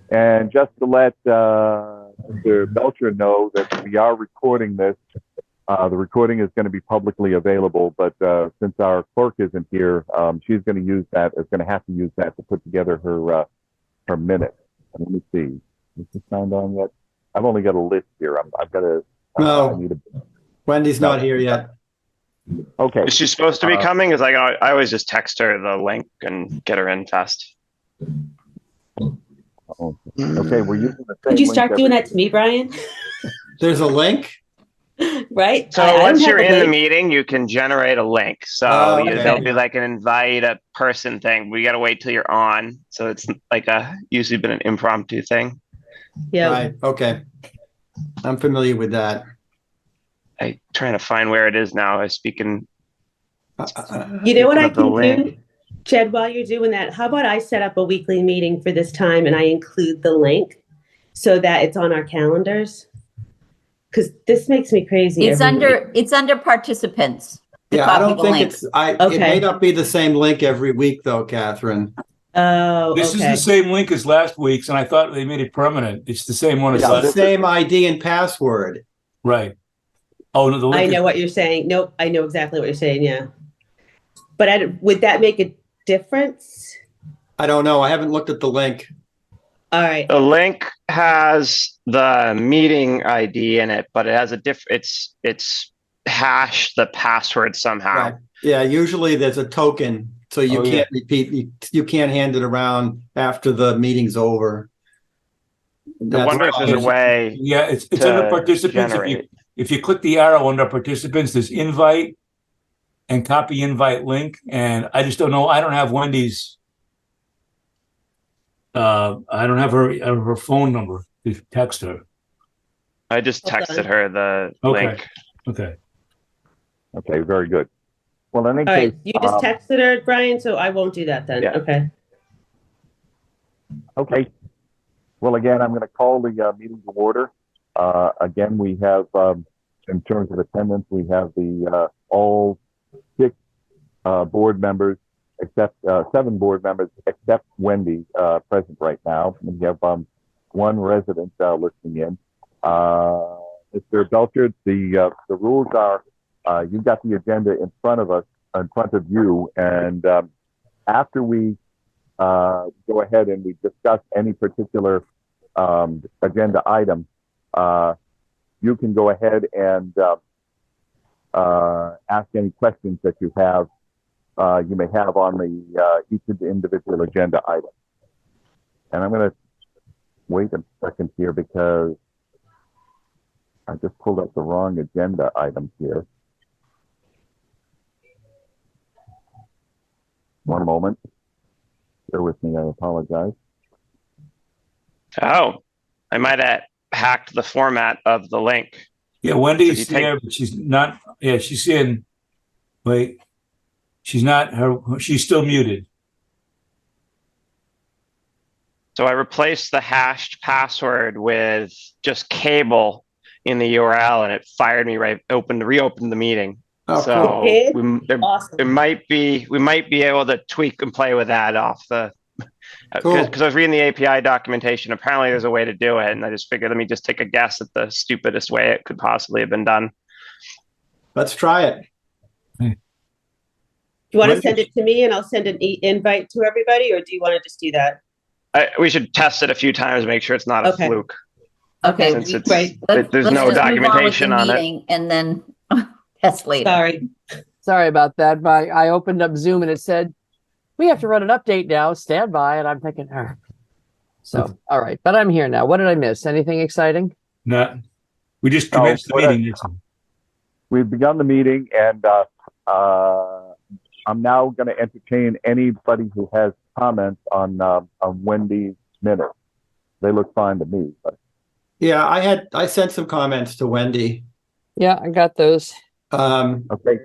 And just to let Mr. Belcher know that we are recording this, the recording is going to be publicly available, but since our clerk isn't here, she's going to have to use that to put together her minutes. And let me see. Is this signed on yet? I've only got a list here. I've got to. No, Wendy's not here yet. Okay. Is she supposed to be coming? Because I always just text her the link and get her in fast. Oh, okay, we're using the same Could you link start doing that to me, Brian? There's a link? Right? So once you're in the meeting, you can generate a link. So there'll be like an invite a person thing. We got to wait till you're on. So it's like usually been an impromptu thing. Yeah. Right. Okay. I'm familiar with that. I'm trying to find where it is now. I was speaking. You know what I can link. do, Jed, while you're doing that? How about I set up a weekly meeting for this time and I include the link so that it's on our calendars? Because this makes me crazy. It's under participants. Yeah, I don't think link. it may not be the same link every week though, Catherine. Oh, This is the same link as last week's, and I thought they made it permanent. It's the same one as It's the last. same ID and password. Right. Oh no, the link I know what you're saying. Nope, I know exactly what you're saying. Yeah, but would that make a difference? I don't know. I haven't looked at the link. All right. The link has the meeting ID in it, but it has it's hashed the password somehow. Right. Yeah, usually there's a token, so you can't repeat. You can't hand it around after the meeting's over. I wonder if there's a way. Yeah, it's under participants. If you click the arrow under participants, there's invite and copy invite link. And I just don't know. I don't have Wendy's. I don't have her phone number to text her. I just texted her the link. Okay. Okay, very good. Well, in any All case, right. You just texted her, Brian, so I won't do that then. Yeah. Okay. Okay. Well, again, I'm going to call the meeting to order. Again, we have, in terms of attendance, we have the all 6 board members, except 7 board members, except Wendy, present right now. And we have 1 resident listening in. Mr. Belcher, the rules are you've got the agenda in front of you, and after we go ahead and we discuss any particular agenda item, you can go ahead and ask any questions that you may have on the each of the individual agenda items. And I'm going to wait a second here because I just pulled up the wrong agenda item here. One moment. Bear with me, I apologize. Oh, I might have hacked the format of the link. Yeah, Wendy's there, but she's not. Yeah, she's in. Wait, she's not. She's still muted. So I replaced the hashed password with just cable in the URL, and it fired me reopened the meeting. Oh, so cool. Awesome. we might be able to tweak and play with that off the. Because I was reading the API documentation. Apparently, there's a way to do it, and I just figured let me just take a guess at the stupidest way it could possibly have been done. Let's try it. Do you want to send it to me and I'll send an invite to everybody, or do you want to just do that? We should test it a few times to make sure it's not a fluke. Okay, great. There's no documentation on it. And then test later. Sorry about that. I opened up Zoom and it said, we have to run an update now, stand by. And I'm thinking, so, all right. But I'm here now. What did I miss? Anything exciting? No. We just commenced the meeting. We've begun the meeting, and I'm now going to entertain anybody who has comments on Wendy's minutes. They look fine to me. But. Yeah, I sent some comments to Wendy. Yeah, I got those. Okay.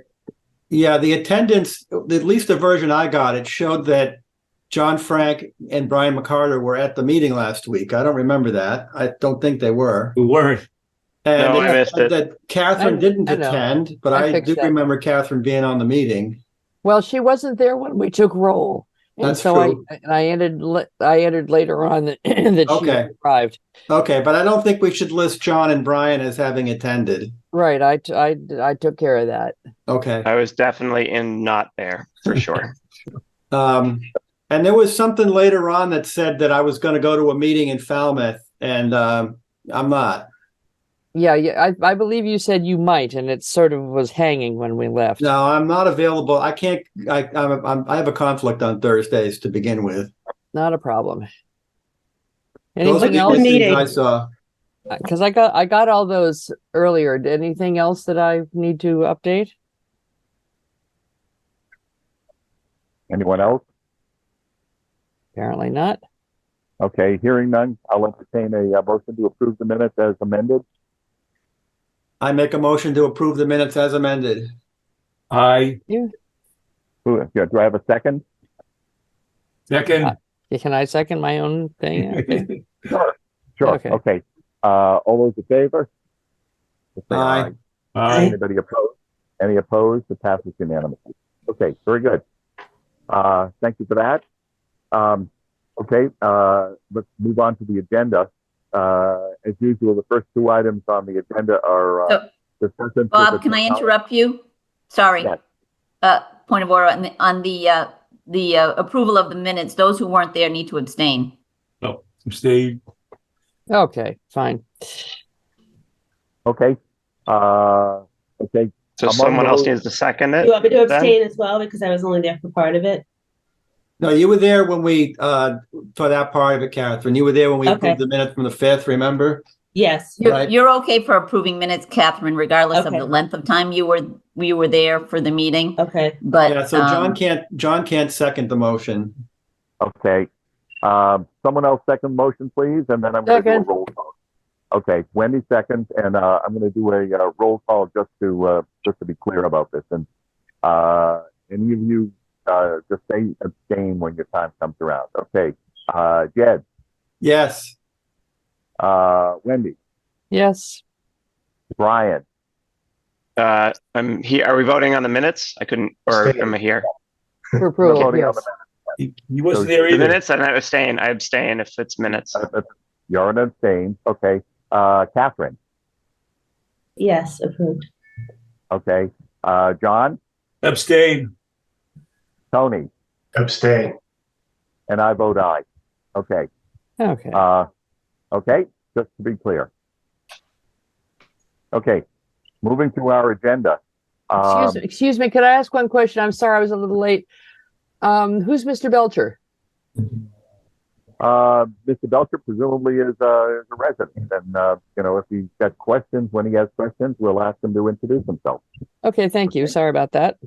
Yeah, the attendance, at least the version I got, it showed that John Frank and Brian McCarter were at the meeting last week. I don't remember that. I don't think they were. We weren't. And no, I missed it. That Catherine didn't attend, but I do remember Catherine being on the meeting. Well, she wasn't there when we took roll. And That's so true. I entered later on that, that she Okay. had arrived. Okay, but I don't think we should list John and Brian as having attended. Right. I took care of that. Okay. I was definitely not there for sure. And there was something later on that said that I was going to go to a meeting in Falmouth, and I'm not. Yeah. I believe you said you might, and it sort of was hanging when we left. No, I'm not available. I can't. I have a conflict on Thursdays to begin with. Not a problem. Those are Anything the else? only things I saw. Because I got all those earlier. Anything else that I need to update? Anyone else? Apparently not. Okay, hearing none, I'll entertain a motion to approve the minutes as amended. I make a motion to approve the minutes as amended. I Yeah, do I have a second? second. Can I second my own thing? Okay. Sure. Okay. Okay. All those in favor? Just say Aye. Aye. Anybody opposed? Any opposed? It passes unanimously. Okay, very good. Thank you for that. Okay, let's move on to the agenda. As usual, the first two items on the agenda are discussions. Bob, can I interrupt you? Sorry. Yes. Point of order on the approval of the minutes. Those who weren't there need to abstain. No, stay. Okay, fine. Okay. Okay. So Among someone else those- needs to second it. You want me to then? abstain as well because I was only there for part of it? No, you were there when we for that part of it, Catherine. You were there when we Okay. approved the minutes from the 5th. Remember? Yes. Right. You're okay for approving minutes, Catherine, regardless of Okay. the length of time you were there for the meeting. Okay. But Yeah. So John can't second the motion. Okay. Someone else second motion, please, and then I'm going to do a Second. roll call. Okay, Wendy seconds, and I'm going to do a roll call just to be clear about this. And any of you just say abstain when your time comes around. Okay. Jed, Yes. Wendy, Yes. Brian, I'm here. Are we voting on the minutes? I couldn't, or Abstain. am I here? For approval. voting on Yes. He wasn't there The either. minutes, and I abstain. I abstain if it's minutes. you're an abstain. Okay. Catherine, Yes, approved. okay. John, Abstain. Tony, Abstain. and I vote aye. Okay. Okay. Okay, just to be clear. Okay, moving to our agenda. Excuse me. Could I ask one question? I'm sorry, I was a little late. Who's Mr. Belcher? Mr. Belcher presumably is a resident, and if he's got questions, when he has questions, we'll ask him to introduce himself. Okay, thank you. Sorry about that.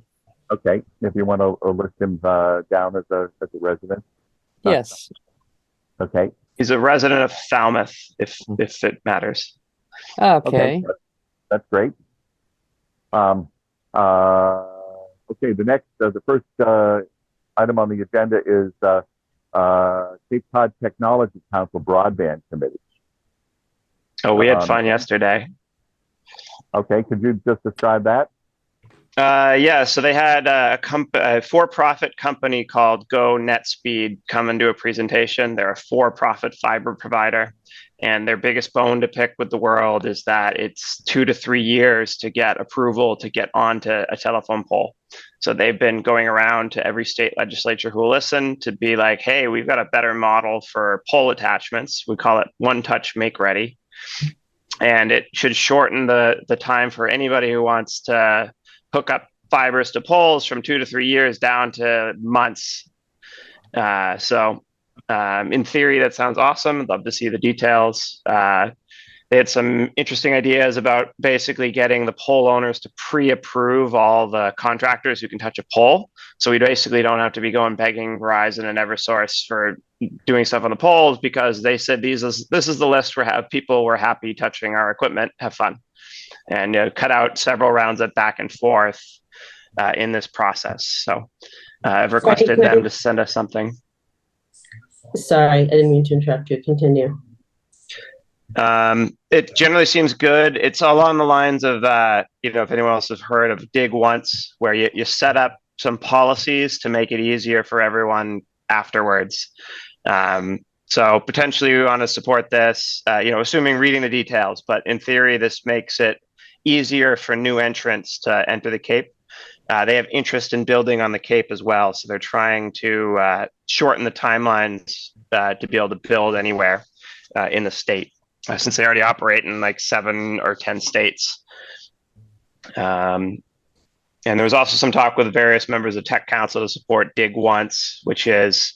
Okay, if you want to list him down as a resident. Yes. Okay. He's a resident of Falmouth, if it matters. Okay. That's great. Okay, the first item on the agenda is Cape Cod Technology Council Broadband Committee. Oh, we had fun yesterday. Okay, could you just describe that? Yeah, so they had a for-profit company called Go NetSpeed come and do a presentation. They're a for-profit fiber provider, and their biggest bone to pick with the world is that it's 2 to 3 years to get approval to get onto a telephone pole. So they've been going around to every state legislature who will listen to be like, hey, we've got a better model for pole attachments. We call it One Touch Make Ready. And it should shorten the time for anybody who wants to hook up fibers to poles from 2 to 3 years down to months. So in theory, that sounds awesome. I'd love to see the details. They had some interesting ideas about basically getting the pole owners to pre-approve all the contractors who can touch a pole. So we basically don't have to be going begging Verizon and Eversource for doing stuff on the poles, because they said this is the list where people were happy touching our equipment, have fun, and cut out several rounds of back and forth in this process. So I've requested them to send us something. Sorry, I didn't mean to interrupt you. Continue. It generally seems good. It's along the lines of, if anyone else has heard of Dig Once, where you set up some policies to make it easier for everyone afterwards. So potentially we want to support this, assuming reading the details, but in theory, this makes it easier for new entrants to enter the Cape. They have interest in building on the Cape as well. So they're trying to shorten the timelines to be able to build anywhere in the state, since they already operate in like 7 or 10 states. And there was also some talk with various members of Tech Council to support Dig Once, which is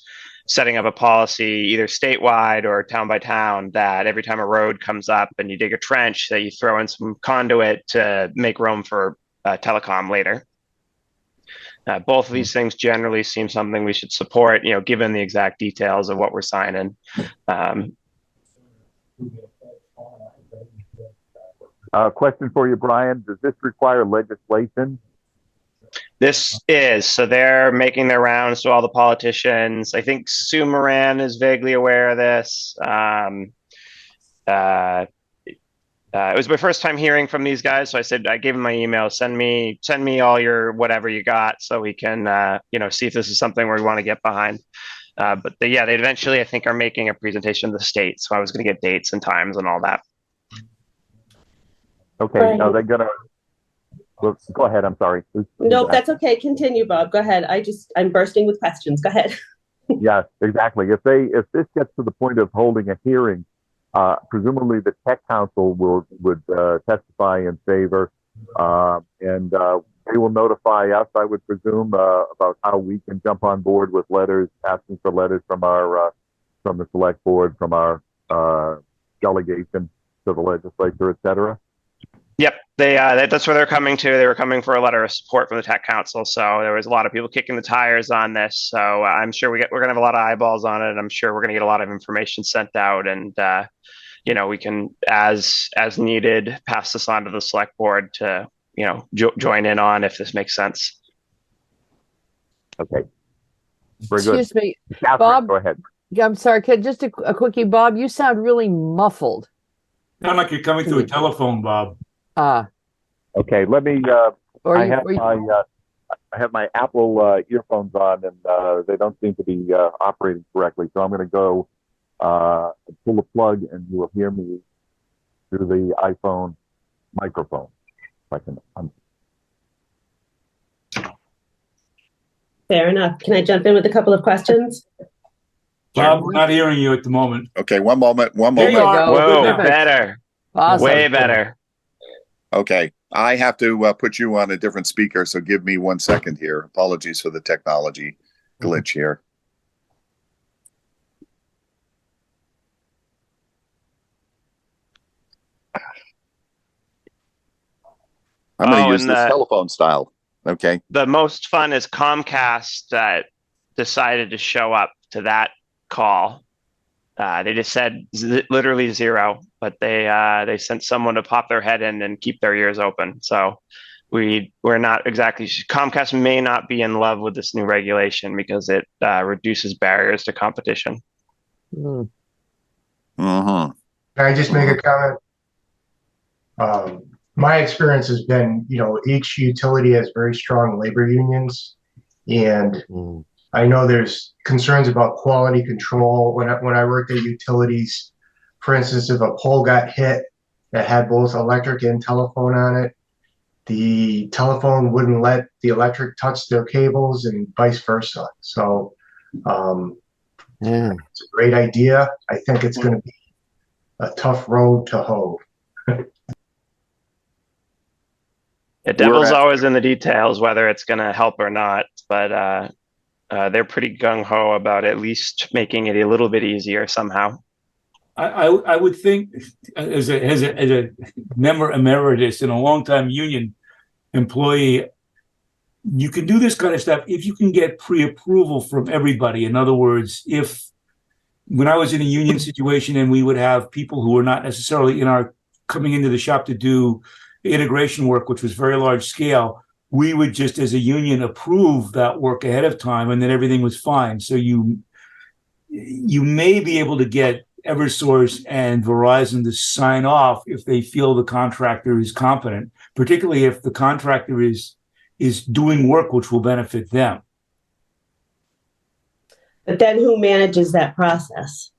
setting up a policy either statewide or town by town that every time a road comes up and you dig a trench, that you throw in some conduit to make room for telecom later. Both of these things generally seem something we should support, given the exact details of what we're signing. Question for you, Brian. Does this require legislation? This is, so they're making their rounds to all the politicians. I think Sue Moran is vaguely aware of this. It was my first time hearing from these guys, so I gave them my email. Send me all your whatever you got, so we can see if this is something where we want to get behind. But they eventually, I think, are making a presentation to the state. So I was going to get dates and times and all that. Okay, Right. now they're gonna. Well, go ahead. I'm sorry. Nope, that's okay. Continue, Bob. Go ahead. I'm bursting with questions. Go ahead. Yeah, exactly. If this gets to the point of holding a hearing, presumably the Tech Council would testify in favor, and they will notify us, I would presume, about how we can jump on board with letters, asking for letters from from the select board, from our delegation to the legislature, et cetera. Yep, that's where they're coming to. They were coming for a letter of support from the Tech Council, so there was a lot of people kicking the tires on this. So I'm sure we're going to have a lot of eyeballs on it. I'm sure we're going to get a lot of information sent out, and we can, as needed, pass this on to the select board to join in on if this makes sense. Okay. Very good. Excuse me, Catherine, Bob. go ahead. I'm sorry, just a quickie, Bob. You sound really muffled. Sound like you're coming through a telephone, Bob. Okay, let me. Or I you, have or you- I have my Apple earphones on, and they don't seem to be operating correctly. So I'm going to go pull the plug, and you will hear me through the iPhone microphone. If I can. Fair enough. Can I jump in with a couple of questions? Bob, we're not hearing you at the moment. Okay, one moment. There you are. Whoa, Good now. better. Awesome. Way better. Okay, I have to put you on a different speaker, so give me 1 second here. Apologies for the technology glitch here. I'm going to use this telephone style. Okay. The most fun is Comcast decided to show up to that call. They just said literally zero, but they sent someone to pop their head in and keep their ears open. So we're not exactly. Comcast may not be in love with this new regulation because it reduces barriers to competition. Mm-hmm. Can I just make a comment? My experience has been, each utility has very strong labor unions, and I know there's concerns about quality control. When I worked at utilities, for instance, if a pole got hit that had both electric and telephone on it, the telephone wouldn't let the electric touch their cables and vice versa. So it's a great idea. I think it's going to be a tough road to hoe. The devil's always in the details, whether it's going to help or not. But they're pretty gung-ho about at least making it a little bit easier somehow. I would think, as a member emeritus and a longtime union employee, you can do this kind of stuff if you can get pre-approval from everybody. In other words, when I was in a union situation and we would have people who were not necessarily coming into the shop to do integration work, which was very large scale, we would just, as a union, approve that work ahead of time, and then everything was fine. So you may be able to get Eversource and Verizon to sign off if they feel the contractor is competent, particularly if the contractor is doing work which will benefit them. But then who manages that process?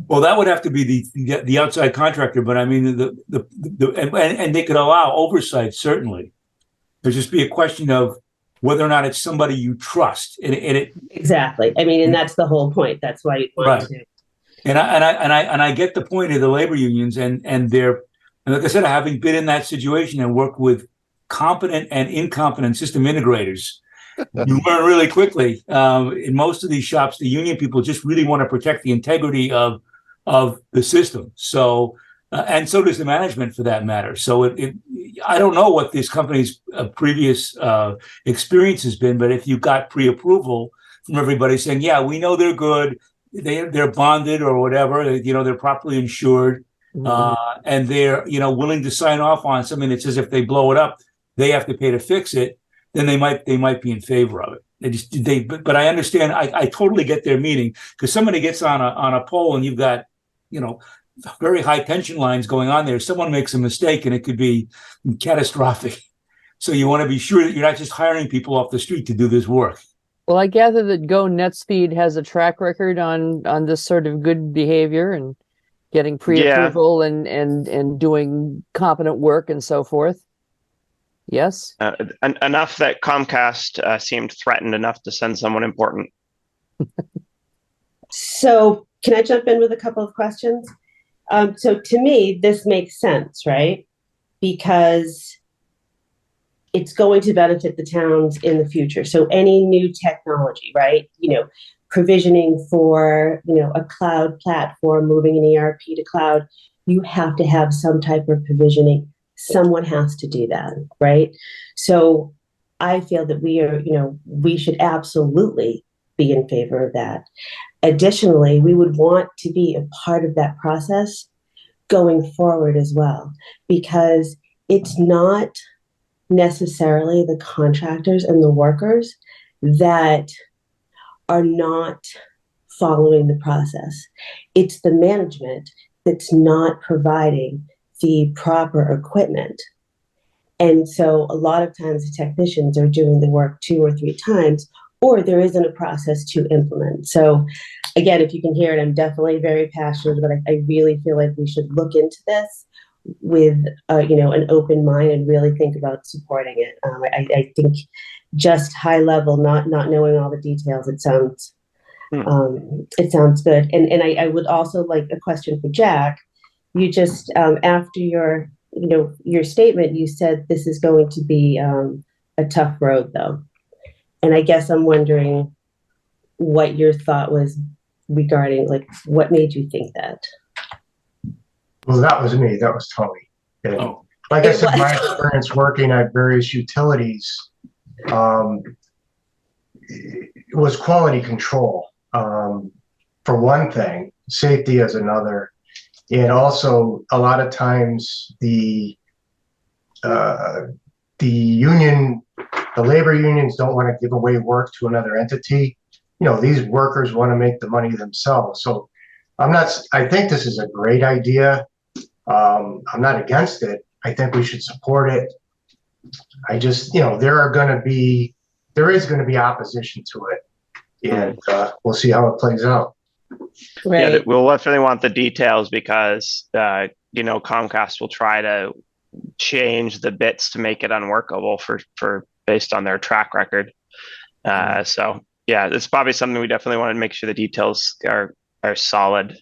Well, that would have to be the outside contractor, but I mean, and they could allow oversight, certainly. There'd just be a question of whether or not it's somebody you trust. And it Exactly. I mean, and that's the whole point. That's why you want Right. to. And I get the point of the labor unions and like I said, having been in that situation and worked with competent and incompetent system integrators, you learn really quickly. In most of these shops, the union people just really want to protect the integrity of the system. So, and so does the management, for that matter. So I don't know what this company's previous experience has been, but if you got pre-approval from everybody saying, "Yeah, we know they're good, they're bonded or whatever, they're properly insured, and they're willing to sign off on something that says if they blow it up, they have to pay to fix it," then they might be in favor of it. But I understand. I totally get their meaning, because somebody gets on a pole and you've got very high tension lines going on there. Someone makes a mistake and it could be catastrophic. So you want to be sure that you're not just hiring people off the street to do this work. Well, I gather that Go NetSpeed has a track record on this sort of good behavior and getting pre-approval and doing competent work and so forth. Yes. Enough that Comcast seemed threatened enough to send someone important. So can I jump in with a couple of questions? So to me, this makes sense, right? Because it's going to benefit the towns in the future. So any new technology, right? Provisioning for, a cloud platform, moving an ERP to cloud, you have to have some type of provisioning. Someone has to do that, right? So I feel that we should absolutely be in favor of that. Additionally, we would want to be a part of that process going forward as well, because it's not necessarily the contractors and the workers that are not following the process. It's the management that's not providing the proper equipment. And so a lot of times the technicians are doing the work 2 or 3 times, or there isn't a process to implement. So again, if you can hear it, I'm definitely very passionate, but I really feel like we should look into this with an open mind and really think about supporting it. I think just high level, not knowing all the details, it sounds good. And I would also like a question for Jack. You just after your statement, you said this is going to be a tough road, though. And I guess I'm wondering what your thought was regarding, what made you think that? Well, that was me. That was Tony. And like I said, my experience working at various utilities was quality control, for one thing, safety is another. And also, a lot of times the labor unions don't want to give away work to another entity. These workers want to make the money themselves. So I think this is a great idea. I'm not against it. I think we should support it. I just, there is going to be opposition to it, and we'll see how it plays out. Right. Yeah, we'll definitely want the details, because Comcast will try to change the bits to make it unworkable for based on their track record. So yeah, it's probably something we definitely want to make sure the details are solid.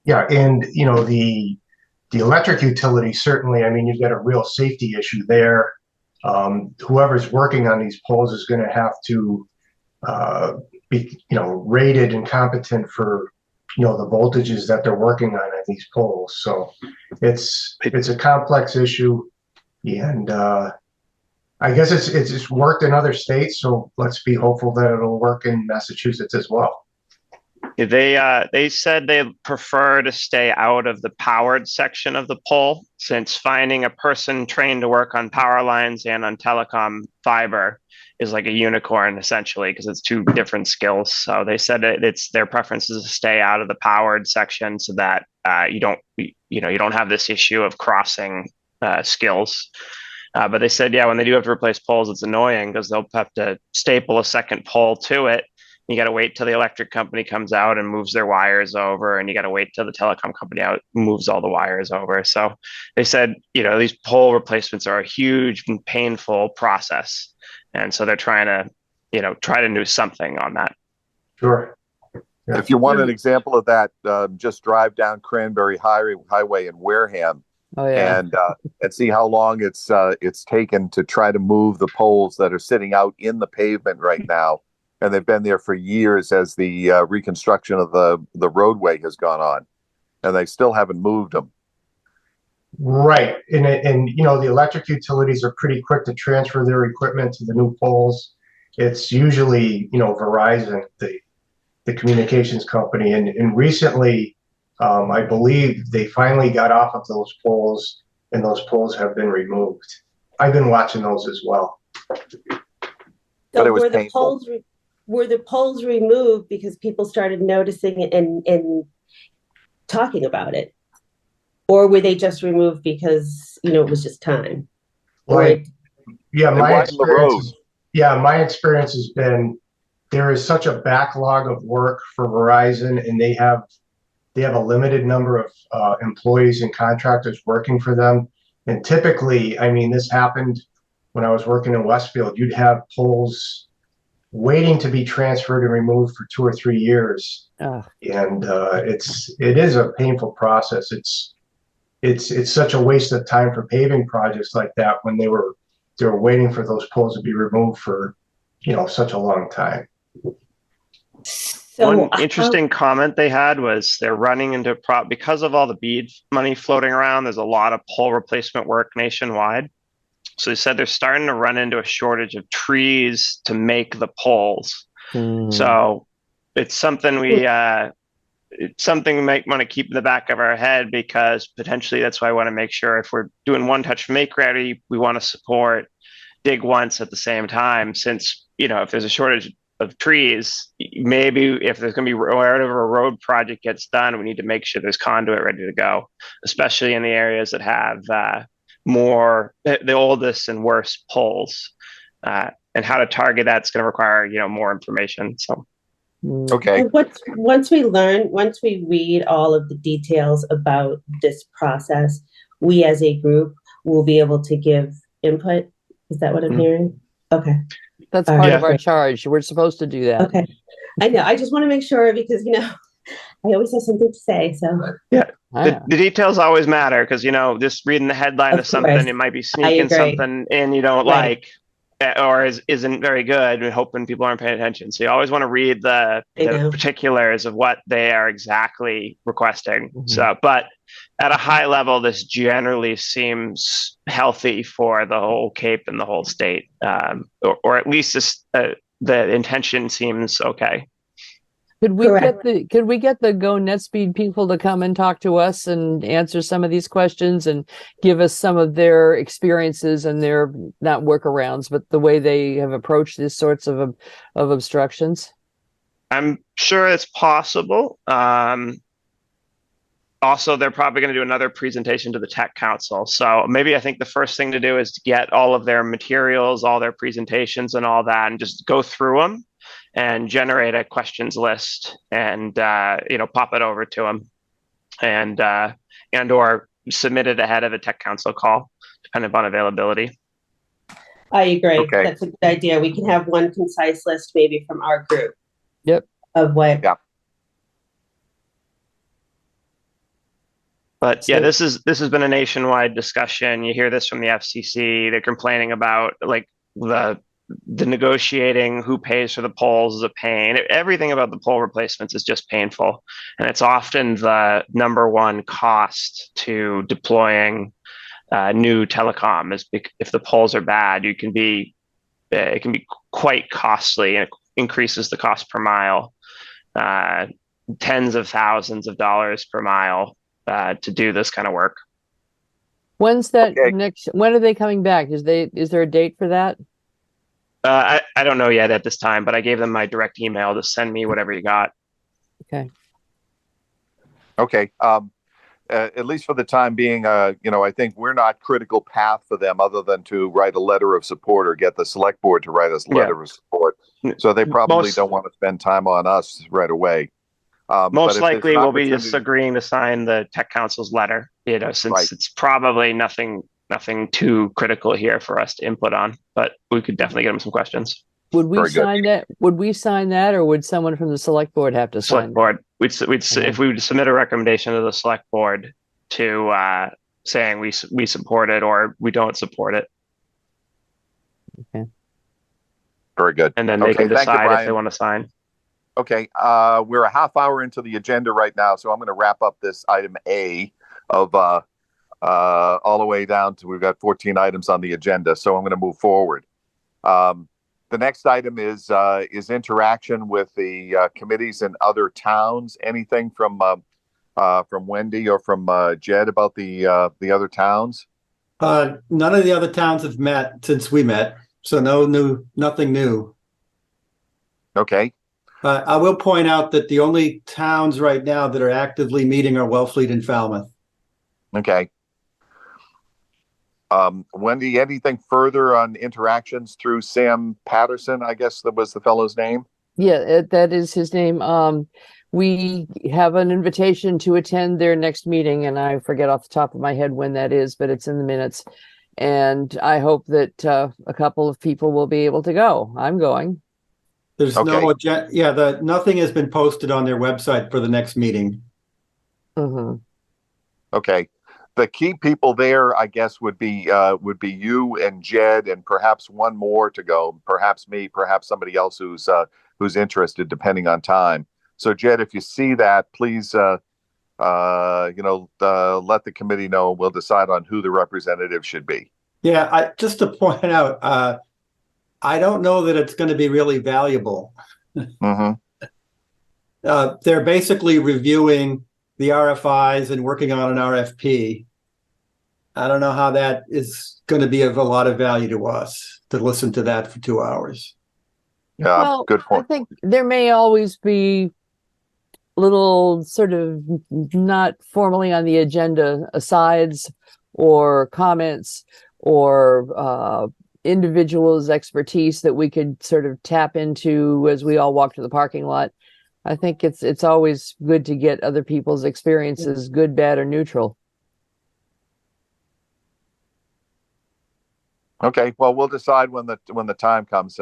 Yeah, and the electric utility, certainly, I mean, you've got a real safety issue there. Whoever's working on these poles is going to have to be rated and competent for the voltages that they're working on these poles. So it's a complex issue, and I guess it's worked in other states, so let's be hopeful that it'll work in Massachusetts as well. They said they prefer to stay out of the powered section of the pole, since finding a person trained to work on power lines and on telecom fiber is like a unicorn, essentially, because it's 2 different skills. So they said it's their preference is to stay out of the powered section, so that you don't have this issue of crossing skills. But they said, yeah, when they do have to replace poles, it's annoying because they'll have to staple a second pole to it. You got to wait till the electric company comes out and moves their wires over, and you got to wait till the telecom company out moves all the wires over. So they said, these pole replacements are a huge and painful process, and so they're trying to, try to do something on that. Sure. Yeah. If you want an example of that, just drive down Cranberry Highway in Wareham, Oh yeah. and see how long it's taken to try to move the poles that are sitting out in the pavement right now, and they've been there for years as the reconstruction of the roadway has gone on, and they still haven't moved them. Right, and the electric utilities are pretty quick to transfer their equipment to the new poles. It's usually Verizon, the communications company, and recently, I believe they finally got off of those poles, and those poles have been removed. I've been watching those as well. But it was were the painful. poles removed because people started noticing it and talking about it, or were they just removed because it was just time? Like, yeah, They widened the road. my experience has been there is such a backlog of work for Verizon, and they have a limited number of employees and contractors working for them. And typically, I mean, this happened when I was working in Westfield. You'd have poles waiting to be transferred and removed for 2 or 3 years, and it is a painful process. It's such a waste of time for paving projects like that when they were waiting for those poles to be removed for such a long time. So one interesting comment they had was they're running into because of all the BEAD money floating around. There's a lot of pole replacement work nationwide. So they said they're starting to run into a shortage of trees to make the poles. So it's something we might want to keep in the back of our head, because potentially that's why I want to make sure if we're doing one touch make ready, we want to support dig once at the same time, since if there's a shortage of trees, maybe if there's going to be wherever a road project gets done, we need to make sure there's conduit ready to go, especially in the areas that have the oldest and worst poles, and how to target that's going to require more information. So Okay. Once we read all of the details about this process, we as a group will be able to give input. Is that what I'm hearing? Okay. That's part of our charge. We're supposed to do that. Okay. I know. I just want to make sure, because I always have something to say. So the details always matter, because just reading the headline of something, it might be sneaking something in you don't like, or isn't very good, and hoping people aren't paying attention. So you always want to read the particulars of what they are exactly requesting. So, but at a high level, this generally seems healthy for the whole Cape and the whole state, or at least the intention seems okay. Could we get the Go NetSpeed people to come and talk to us and answer some of these questions and give us some of their experiences and their, not workarounds, but the way they have approached these sorts of obstructions? I'm sure it's possible. Also, they're probably going to do another presentation to the Tech Council. So maybe I think the first thing to do is to get all of their materials, all their presentations and all that, and just go through them and generate a questions list and, pop it over to them and or submit it ahead of the Tech Council call, depending upon availability. I agree. Okay. That's a good idea. We can have one concise list maybe from our group. Yep. Of what. Yeah. But yeah, this has been a nationwide discussion. You hear this from the FCC. They're complaining about the negotiating who pays for the poles is a pain. Everything about the pole replacements is just painful, and it's often the number one cost to deploying new telecom. Is if the poles are bad, it can be quite costly, and it increases the cost per mile, tens of thousands of dollars per mile. To do this kind of work. When's that next? When are they coming back? Is there a date for that? I don't know yet at this time, but I gave them my direct email to send me whatever you got. Okay. Okay. At least for the time being, I think we're not critical path for them, other than to write a letter of support or get the select board to write us a letter of support. So they probably Most- don't want to spend time on us right away. But Most if there's likely an we'll be just opportunity- agreeing to sign the tech council's letter, since Right. it's probably nothing too critical here for us to input on, but we could definitely get them some questions. Would we Very good. sign that? Would we sign that, or would someone from the select board have to Select sign? board, if we would submit a recommendation to the select board to saying we support it or we don't support it, Very good. and then they Okay, can thank you, decide if Brian. they want to sign. Okay, we're a half hour into the agenda right now, so I'm going to wrap up this item A of all the way down to, we've got 14 items on the agenda, so I'm going to move forward. The next item is interaction with the committees in other towns. Anything from Wendy or from Jed about the other towns? None of the other towns have met since we met, so nothing new. Okay, I will point out that the only towns right now that are actively meeting are Wellfleet and Falmouth. okay. Wendy, anything further on interactions through Sam Patterson, I guess that was the fellow's name? Yeah, that is his name. We have an invitation to attend their next meeting, and I forget off the top of my head when that is, but it's in the minutes. And I hope that a couple of people will be able to go. I'm going. There's Okay. no agenda. Nothing has been posted on their website for the next meeting. Hmm. Okay. The key people there, I guess, would be you and Jed, and perhaps one more to go. Perhaps me, perhaps somebody else who's interested, depending on time. So, Jed, if you see that, please, let the committee know. We'll decide on who the representative should be. Yeah, just to point out, I don't know that it's going to be really valuable. Mm-hmm. They're basically reviewing the RFIs and working on an RFP. I don't know how that is going to be of a lot of value to us to listen to that for 2 hours. Yeah, Well, good I point. think there may always be little sort of not formally on the agenda asides or comments or individuals' expertise that we could sort of tap into as we all walk to the parking lot. I think it's always good to get other people's experiences, good, bad, or neutral. Okay, well, we'll decide when the time comes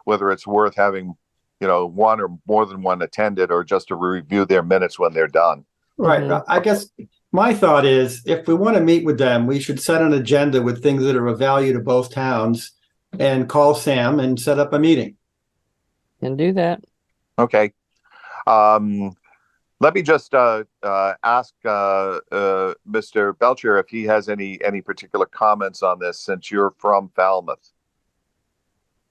whether it's worth having, one or more than one attended, or just to review their minutes when they're done. Right. Mhm. I guess my thought is if we want to meet with them, we should set an agenda with things that are of value to both towns and call Sam and set up a meeting. Can do that. Okay. Let me just ask Mr. Belcher if he has any particular comments on this, since you're from Falmouth.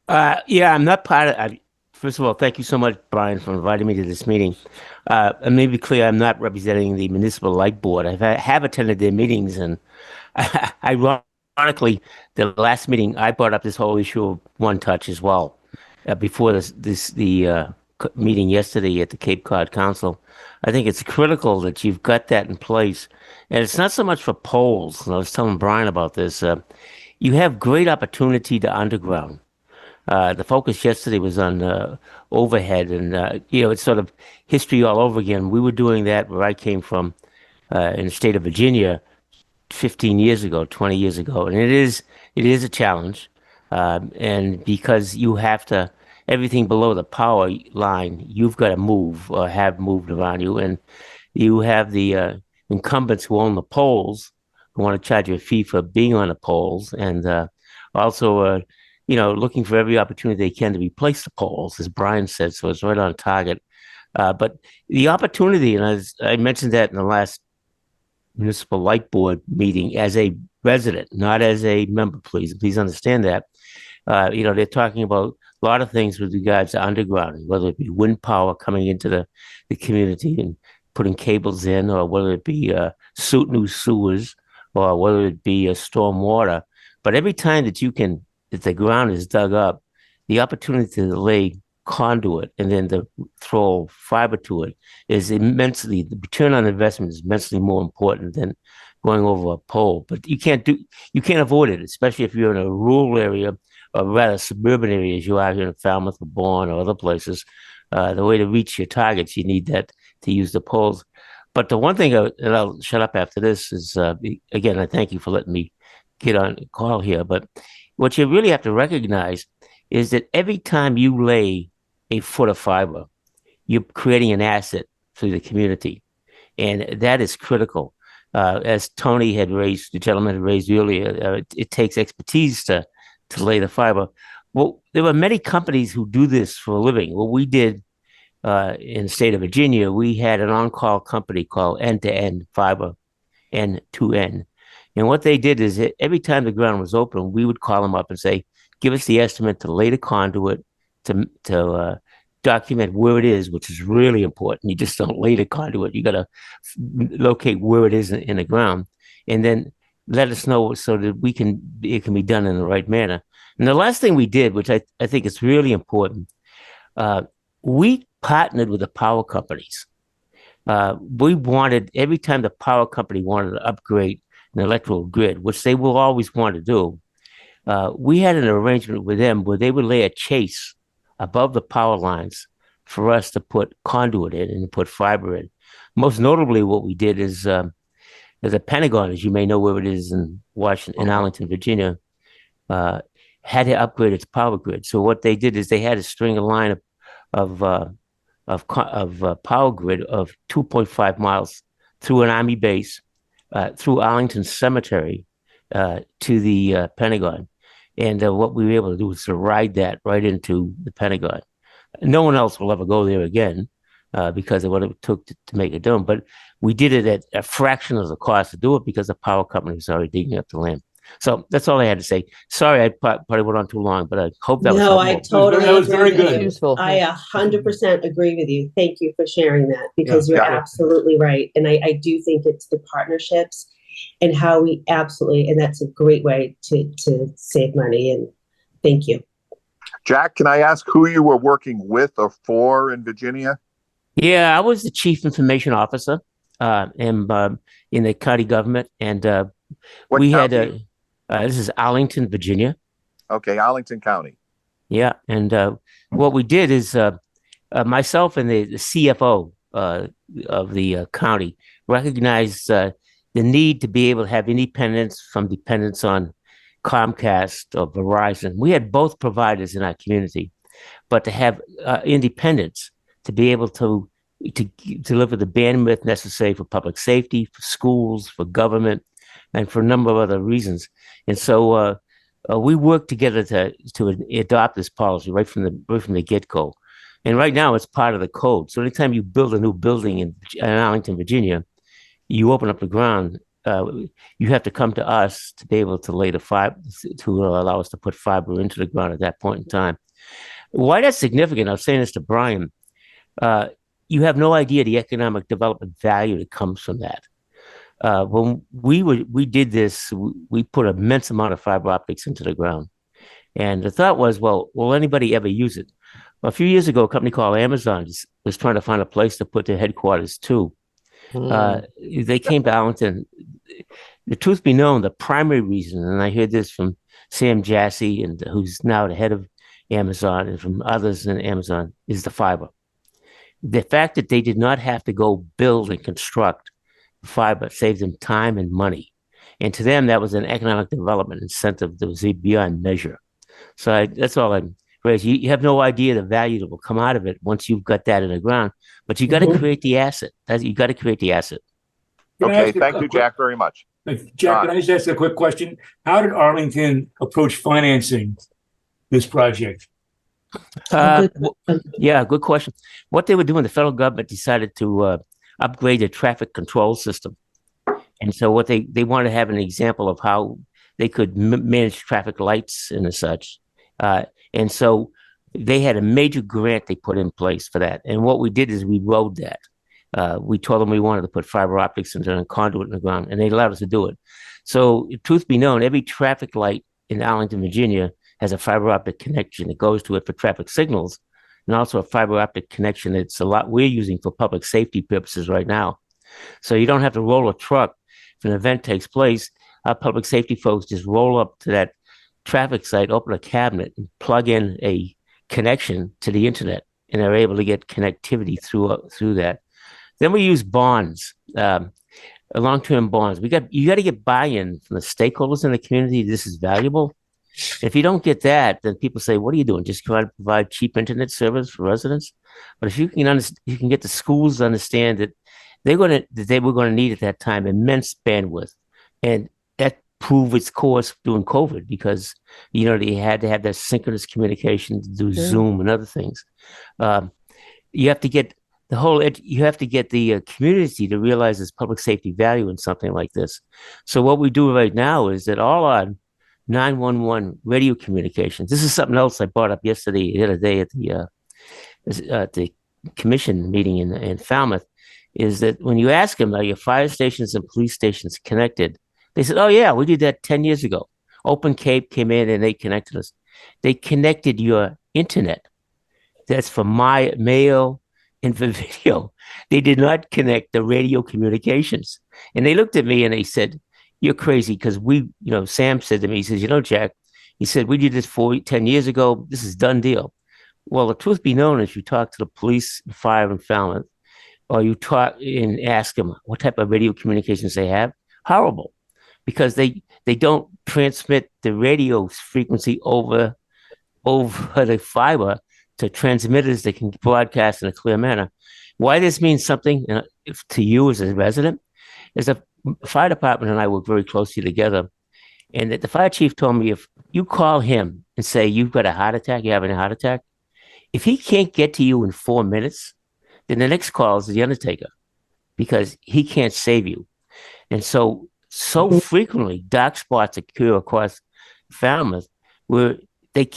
Yeah, I'm not part of. First of all, thank you so much, Brian, for inviting me to this meeting. And let me be clear, I'm not representing the Municipal Light Board. I have attended their meetings, and ironically, the last meeting I brought up this whole issue of One Touch as well. Before the meeting yesterday at the Cape Cod Council, I think it's critical that you've got that in place, and it's not so much for polls. And I was telling Brian about this. You have great opportunity to underground. The focus yesterday was on overhead, and it's sort of history all over again. We were doing that where I came from in the state of Virginia 15 years ago, 20 years ago, and it is a challenge, and because you have to everything below the power line, you've got to move or have moved around you, and you have the incumbents who own the poles who want to charge you a fee for being on the poles, and also looking for every opportunity they can to replace the poles, as Brian said. So it's right on target. But the opportunity, and as I mentioned that in the last Municipal Light Board meeting, as a resident, not as a member, please understand that. They're talking about a lot of things with regards to undergrounding, whether it be wind power coming into the community and putting cables in, or whether it be new sewers, or whether it be storm water. But every time that the ground is dug up, the opportunity to lay conduit and then to throw fiber to it is the return on investment is immensely more important than going over a pole. But you can't avoid it, especially if you're in a rural area rather suburban areas you are here in Falmouth or Bourne or other places, the way to reach your targets, you need that to use the poles. But the one thing, and I'll shut up after this, is again, I thank you for letting me get on the call here. But what you really have to recognize is that every time you lay a foot of fiber, you're creating an asset for the community. And that is critical. As Tony had raised, the gentleman had raised earlier, it takes expertise to lay the fiber. Well, there were many companies who do this for a living. What we did in the state of Virginia, we had an on-call company called End-to-End Fiber, N2N. And what they did is every time the ground was open, we would call them up and say, give us the estimate to lay the conduit, to document where it is, which is really important. You just don't lay the conduit. You got to locate where it is in the ground, and then let us know so that it can be done in the right manner. And the last thing we did, which I think is really important, we partnered with the power companies. We wanted, every time the power company wanted to upgrade an electrical grid, which they will always want to do, we had an arrangement with them where they would lay a chase above the power lines for us to put conduit in and put fiber in. Most notably, what we did is the Pentagon, as you may know where it is in Washington, in Arlington, Virginia, had to upgrade its power grid. So what they did is they had to string a line of power grid of 2.5 miles through an Army base, through Arlington Cemetery, to the Pentagon. And what we were able to do was to ride that right into the Pentagon. No one else will ever go there again because of what it took to make it done. But we did it at a fraction of the cost to do it because the power company was already digging up the land. So that's all I had to say. Sorry, I probably went on too long, but I hope that was helpful. I totally That was very agree with good. you. Useful. I 100% agree with you. Thank you for sharing that because you're Yeah. absolutely right. And I do think it's the partnerships and how we absolutely, and that's a great way to save money. And thank you. Jack, can I ask who you were working with or for in Virginia? Yeah, I was the chief information officer in the county government, and What we had county? this is Arlington, Virginia. Okay, Arlington County. Yeah, and what we did is myself and the CFO of the county recognized the need to be able to have independence from dependence on Comcast or Verizon. We had both providers in our community, but to have independence to be able to deliver the bandwidth necessary for public safety, for schools, for government, and for a number of other reasons. And so we worked together to adopt this policy right from the get-go. And right now it's part of the code. So anytime you build a new building in Arlington, Virginia, you open up the ground, you have to come to us to be able to lay the fiber, to allow us to put fiber into the ground at that point in time. Why that's significant, I was saying this to Brian, you have no idea the economic development value that comes from that. When we did this, we put an immense amount of fiber optics into the ground. And the thought was, well, will anybody ever use it? Well, a few years ago, a company called Amazon was trying to find a place to put their headquarters too. They came to Arlington. The truth be known, the primary reason, and I heard this from Sam Jassy, and who's now the head of Amazon, and from others in Amazon, is the fiber. The fact that they did not have to go build and construct fiber saved them time and money. And to them, that was an economic development incentive that was beyond measure. So that's all I'm raising. You have no idea the value that will come out of it once you've got that in the ground, but you got to create the asset. You got to create the asset. Okay, thank you, Jack, very much. Jack, can I just ask a quick question? How did Arlington approach financing this project? Yeah, good question. What they were doing, the federal government decided to upgrade the traffic control system. And so what they wanted to have an example of how they could manage traffic lights and such. And so they had a major grant they put in place for that. And what we did is we rode that. We told them we wanted to put fiber optics into a conduit in the ground, and they allowed us to do it. So, truth be known, every traffic light in Arlington, Virginia has a fiber optic connection that goes to it for traffic signals, and also a fiber optic connection that's a lot we're using for public safety purposes right now. So you don't have to roll a truck if an event takes place. Our public safety folks just roll up to traffic site, open a cabinet, and plug in a connection to the internet, and they're able to get connectivity through that. Then we use bonds, long-term bonds. You got to get buy-in from the stakeholders in the community. This is valuable. If you don't get that, then people say, "What are you doing? Just trying to provide cheap internet service for residents?" But if you can get the schools to understand that they were going to need at that time immense bandwidth, and that proved its course during COVID because they had to have that synchronous communication to do Zoom and other things. You have to get the community to realize there's public safety value in something like this. So what we do right now is that all our 911 radio communications. This is something else I brought up the other day at the commission meeting in Falmouth, is that when you ask them, are your fire stations and police stations connected? They said, oh yeah, we did that 10 years ago. Open Cape came in and they connected us. They connected your internet. That's for my mail and for video. They did not connect the radio communications. And they looked at me and they said, you're crazy, because Sam said to me, he says, Jack, he said, we did this 10 years ago. This is done deal. Well, the truth be known, if you talk to the police and fire in Falmouth, or you talk and ask them what type of radio communications they have, horrible, because they don't transmit the radio frequency over the fiber to transmitters that can broadcast in a clear manner. Why this means something to you as a resident is a fire department and I work very closely together. And that the fire chief told me, if you call him and say, you've got a heart attack, you're having a heart attack, if he can't get to you in 4 minutes, then the next call is the undertaker, because he can't save you. And so frequently dark spots occur across Falmouth where they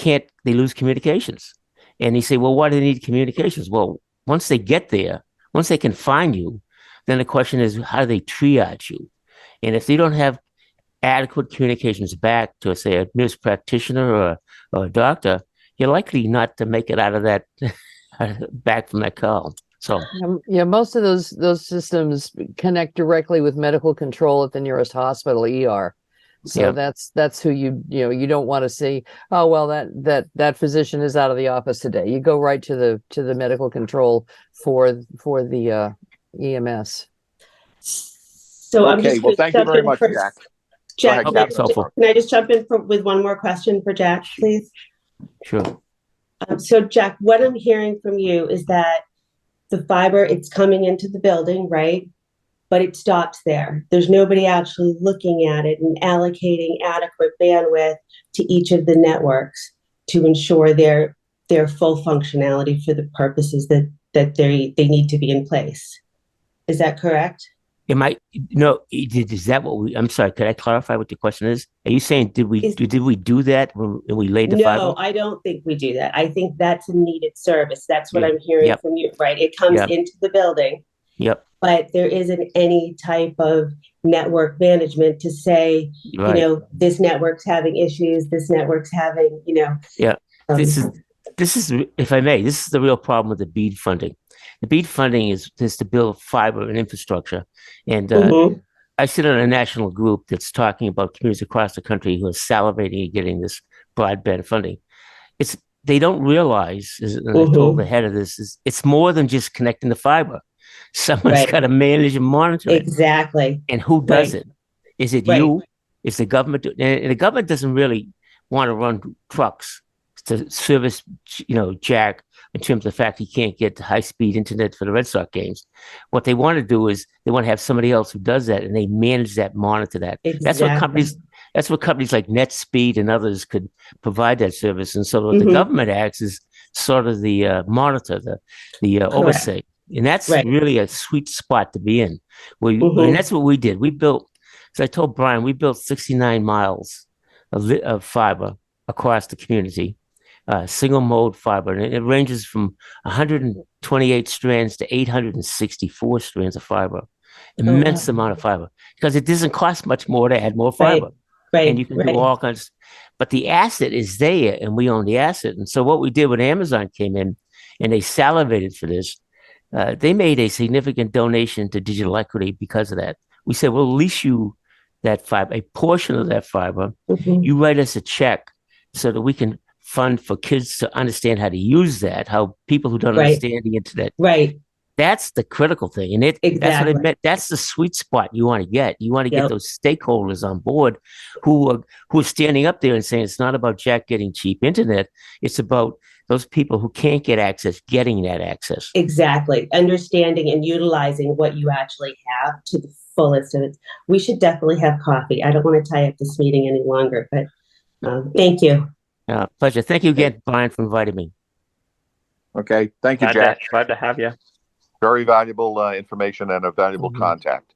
lose communications. And he say, well, why do they need communications? Well, once they get there, once they can find you, then the question is, how do they triage you? And if they don't have adequate communications back to, say, a nurse practitioner or a doctor, you're likely not to make it out of that back from that call. So most of those systems connect directly with medical control at the nearest hospital, ER. So that's who you don't want to see. Oh, well, that physician is out of the office today. You go right to the medical control for the EMS. So I'm okay. just Well, thank you very much, Jack. Jack, Go ahead, can I just jump in with one more question for Jack, please? Sure. So Jack, what I'm hearing from you is that the fiber, it's coming into the building, right? But it stops there. There's nobody actually looking at it and allocating adequate bandwidth to each of the networks to ensure their full functionality for the purposes that they need to be in place. Is that correct? Is that what I'm sorry, could I clarify what the question is? Are you saying, did we do that when we laid the fiber? No, I don't think we do that. I think that's a needed service. That's what I'm hearing from you, right? It comes into the building. Yep. But there isn't any type of network management to say, this network's having issues, this network's having, This is, if I may, this is the real problem with the BEAD funding. The BEAD funding is to build fiber and infrastructure. And I sit on a national group that's talking about communities across the country who are salivating at getting this broadband funding. They don't realize, and I told the head of this, is it's more than just connecting the fiber. Someone's got to manage and monitor it. Exactly. And who does it? Is it you? Is the government? And the government doesn't really want to run trucks to service, Jack, in terms of the fact he can't get high-speed internet for the Red Sox games. What they want to do is they want to have somebody else who does that, and they manage that, monitor that. Exactly. That's what companies like NetSpeed and others could provide that service. And so what the government acts is sort of the monitor, the oversight. And that's really a sweet spot to be in. And that's what we did. We built, as I told Brian, we built 69 miles of fiber across the community, single mode fiber. And it ranges from 128 strands to 864 strands of fiber. Immense amount of fiber, because it doesn't cost much more to add more fiber. Right. And you can do all kinds. But the asset is there, and we own the asset. And so what we did when Amazon came in and they salivated for this, they made a significant donation to Digital Equity because of that. We said, we'll lease you that fiber, a portion of that fiber. You write us a check so that we can fund for kids to understand how to use that, how people who don't Right. understand the internet. Right. That's the critical thing. And that's what Exactly. I meant. That's the sweet spot you want to get. You want to get Yep. those stakeholders on board who are standing up there and saying it's not about Jack getting cheap internet. It's about those people who can't get access, getting that access. Exactly. Understanding and utilizing what you actually have to the fullest of it. We should definitely have coffee. I don't want to tie up this meeting any longer, but thank you. Pleasure. Thank you again, Brian, for inviting me. Okay. Thank you, Jack. Glad to have you. Very valuable information and a valuable contact.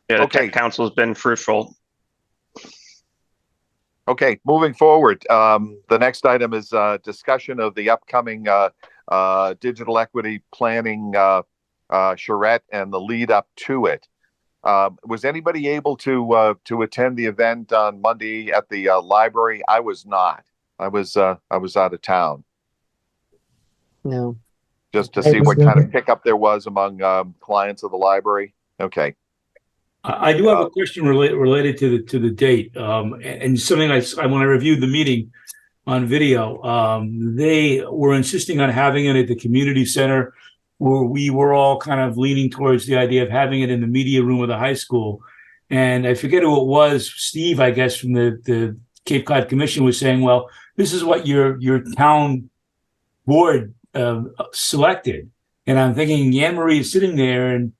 Yeah, the Okay. tech council's been fruitful. Okay, moving forward. The next item is discussion of the upcoming digital equity planning charrette and the lead up to it. Was anybody able to attend the event on Monday at the library? I was not. I was out of town. No. Just to see what kind of pickup there was among clients of the library. Okay. I do have a question related to the date, and something when I reviewed the meeting on video, they were insisting on having it at the community center, where we were all kind of leaning towards the idea of having it in the media room of the high school. And I forget who it was, Steve, I guess, from the Cape Cod Commission was saying, well, this is what your town board selected. And I'm thinking Anne Marie is sitting there and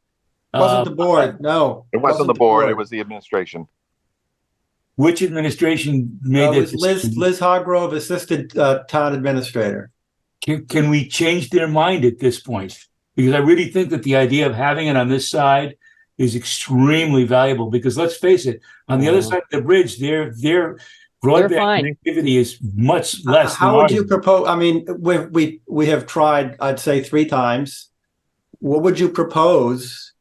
Wasn't the board? No. It wasn't the board. It was the administration. Which administration made It that was decision? Liz Hargrove, assistant town administrator. Can we change their mind at this point? Because I really think that the idea of having it on this side is extremely valuable. Because let's face it, on the other side of the bridge, their broadband connectivity is much less. How would you propose? I mean, we have tried, I'd say 3 times. What would you propose?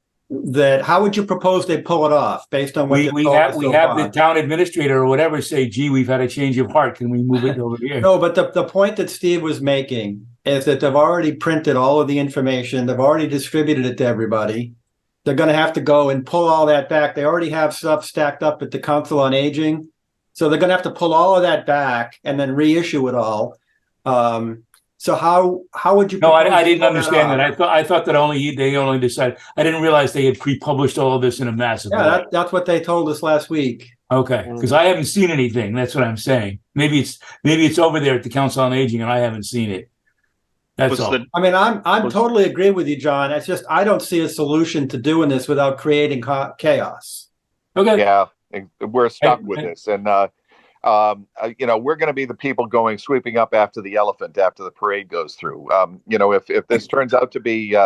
How would you propose they pull it off based on what we have the town administrator or whatever say, gee, we've had a change of heart. Can we move it over here? No, but the point that Steve was making is that they've already printed all of the information. They've already distributed it to everybody. They're going to have to go and pull all that back. They already have stuff stacked up at the Council on Aging. So they're going to have to pull all of that back and then reissue it all. So how would you? No, I didn't understand that. I thought that they only decided. I didn't realize they had pre-published all of this in a massive way. Yeah, that's what they told us last week. Okay, because I haven't seen anything. That's what I'm saying. Maybe it's over there at the Council on Aging, and I haven't seen it. That's all. I mean, I'm totally agree with you, John. It's just I don't see a solution to doing this without creating chaos. Okay. Yeah, we're stuck with this, and we're going to be the people going sweeping up after the elephant after the parade goes through. If this turns out to be,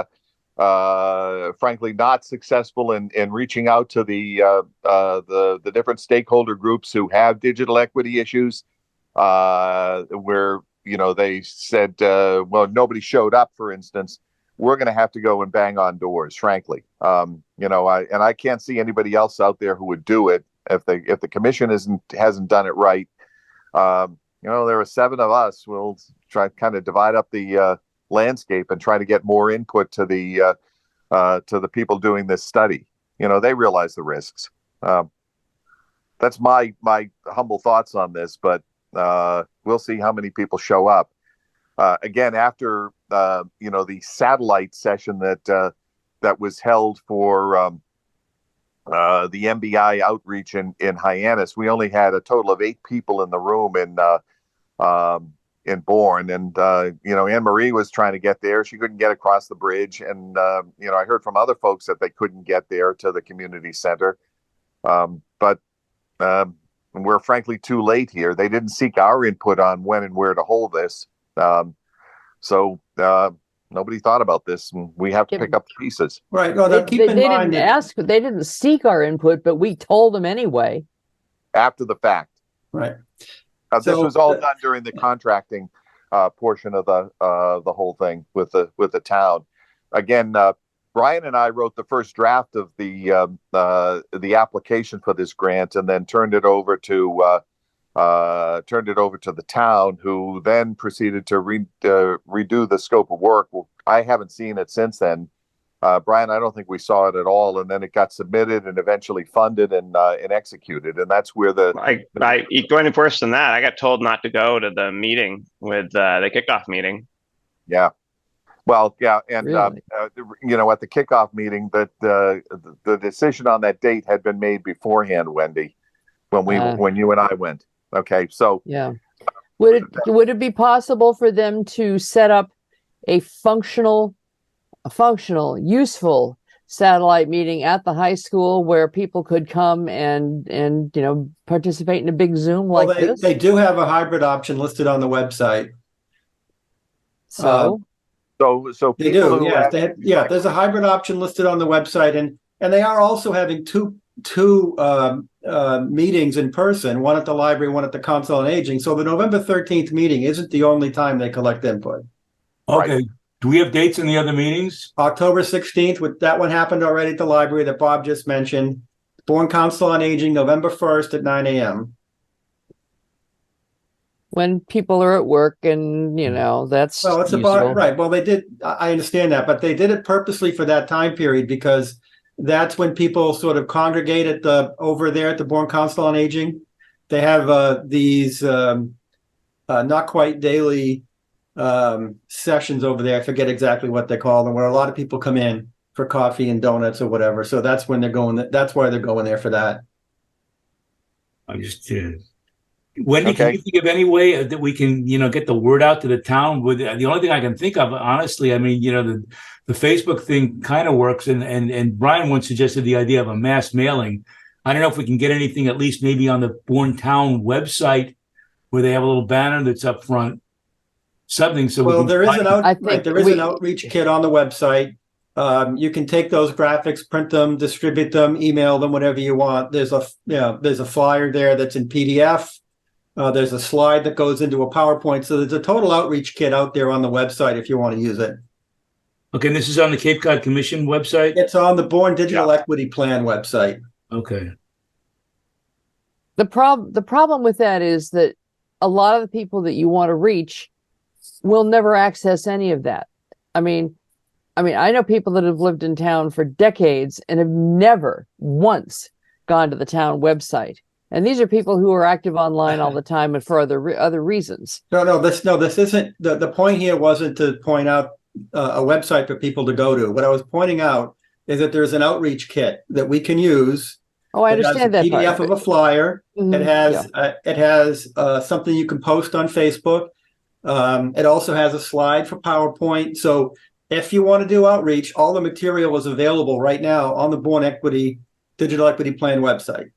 frankly, not successful in reaching out to the different stakeholder groups who have digital equity issues, where they said, well, nobody showed up, for instance. We're going to have to go and bang on doors, frankly. I can't see anybody else out there who would do it. If the commission hasn't done it right, there are 7 of us. We'll try to kind of divide up the landscape and try to get more input to the people doing this study. They realize the risks. That's my humble thoughts on this, but we'll see how many people show up. Again, after the satellite session that was held for the MBI outreach in Hyannis, we only had a total of 8 people in the room in Bourne, and Anne Marie was trying to get there. She couldn't get across the bridge, and I heard from other folks that they couldn't get there to the community center. But we're frankly too late here. They didn't seek our input on when and where to hold this, so nobody thought about this, and we have to pick up the pieces. Right. No, they didn't ask. They didn't seek our input, but we told them anyway. After the fact. Right. This was all done during the contracting portion of the whole thing with the town. Again, Brian and I wrote the first draft of the application for this grant, and then turned it over to the town, who then proceeded to redo the scope of work. Well, I haven't seen it since then. Brian, I don't think we saw it at all, and then it got submitted and eventually funded and executed, and that's where I going worse than that. I got told not to go to the meeting with the kickoff meeting. yeah. Well, yeah, and Really? you know, at the kickoff meeting, that the decision on that date had been made beforehand, Wendy, when you and I went. Okay, so Yeah. Would it be possible for them to set up a functional, useful satellite meeting at the high school where people could come and participate in a big Zoom like this? They do have a hybrid option listed on the website. So so They people do, who yes. actually There's a hybrid option listed on the website, and they are also having two meetings in person, one at the library, one at the Council on Aging. So the November 13th meeting isn't the only time they collect input. Okay. Do we have dates in the other meetings? October 16th, with that one happened already at the library that Bob just mentioned. Bourne Council on Aging, November 1st at 9 a.m. when people are at work and, that's Well, it's useful. about right. Well, I understand that, but they did it purposely for that time period because that's when people sort of congregate over there at the Bourne Council on Aging. They have these not quite daily sessions over there. I forget exactly what they call them, where a lot of people come in for coffee and donuts or whatever. So that's when they're going. That's why they're going there for that. I'm just Wendy, can you think of any way that we can, get the word out to the town? With the only thing I can think of, honestly, I mean, the Facebook thing kind of works, and Brian once suggested the idea of a mass mailing. I don't know if we can get anything, at least maybe on the Bourne Town website, where they have a little banner that's up front, something. So there is an outreach kit on the website. You can take those graphics, print them, distribute them, email them, whatever you want. There's a flyer there that's in PDF. There's a slide that goes into a PowerPoint. So there's a total outreach kit out there on the website if you want to use it. Okay, and this is on the Cape Cod Commission website? It's on the Bourne Digital Equity Plan website. Okay. The problem with that is that a lot of the people that you want to reach will never access any of that. I mean, I know people that have lived in town for decades and have never once gone to the town website. And these are people who are active online all the time and for other reasons. This isn't the point here. Wasn't to point out a website for people to go to. What I was pointing out is that there's an outreach kit that we can use. Oh, I understand that PDF of a flyer. Mm-hmm. It has something you can post on Facebook. It also has a slide for PowerPoint. So if you want to do outreach, all the material is available right now on the Bourne Digital Equity Plan website.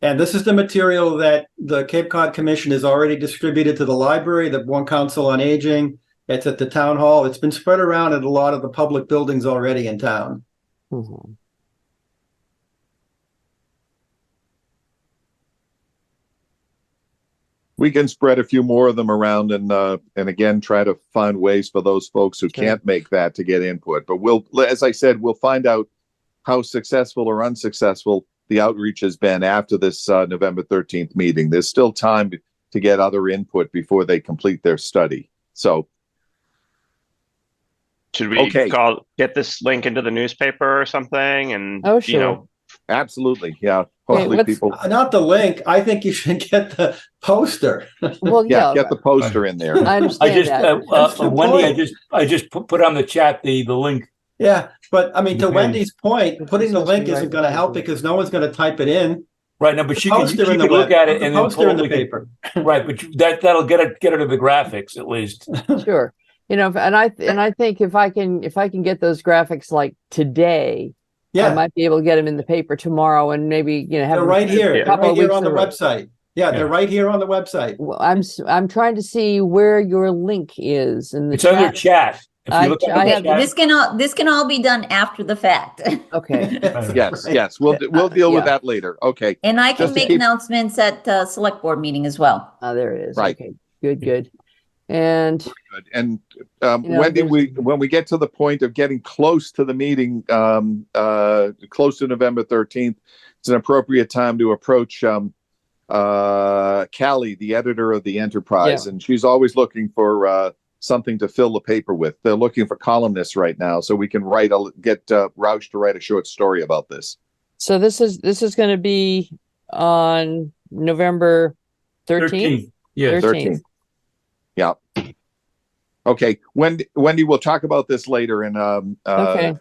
And this is the material that the Cape Cod Commission has already distributed to the library, the Bourne Council on Aging. It's at the town hall. It's been spread around at a lot of the public buildings already in town. Mm-hmm. We can spread a few more of them around and again try to find ways for those folks who can't make that to get input. But as I said, we'll find out how successful or unsuccessful the outreach has been after this November 13th meeting. There's still time to get other input before they complete their study. So should we get this link into the newspaper or something? And sure. Absolutely, yeah. Hopefully people not the link. I think you should get the poster. Well, get the poster in there. I understand that. Wendy, I just put on the chat the link. Yeah, but I mean, to Wendy's point, putting the link isn't going to help because no one's going to type it in. Right, no, but she can look at it and then poster in the paper. Right, but that'll get her to the graphics at least. Sure, and I think if I can get those graphics like today, I might be able to get them in the paper tomorrow and maybe have they're them right here. a couple Right of here weeks on the website. Yeah, they're right here on the website. Well, I'm trying to see where your link is in the chat. It's under chat. This can all be done after the fact. Okay. Yes. We'll deal with that later. Okay. And I can make announcements at select board meeting as well. Oh, there it is. Right. Okay. Good. And good. And Wendy, when we get to the point of getting close to the meeting, close to November 13th, it's an appropriate time to approach Callie, the editor of the Enterprise, and she's always looking for something to fill the paper with. They're looking for columnists right now, so we can get Roush to write a short story about this. So this is going to be on November 13th? 13th. Yes. 13th. Yeah. Okay, Wendy, we'll talk about this later, and Okay.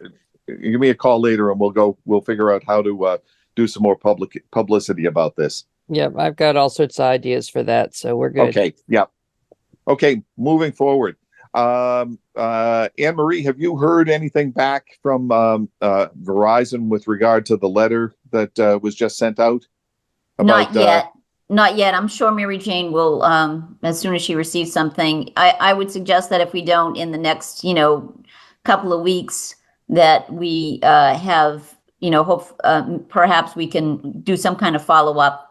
give me a call later, and we'll figure out how to do some more publicity about this. Yep, I've got all sorts of ideas for that, so we're good. Okay, yeah. Okay, moving forward. Anne Marie, have you heard anything back from Verizon with regard to the letter that was just sent out? Not yet. Not yet. I'm sure Mary Jane will, as soon as she receives something. I would suggest that if we don't in the next, couple of weeks, that we have, perhaps we can do some kind of follow-up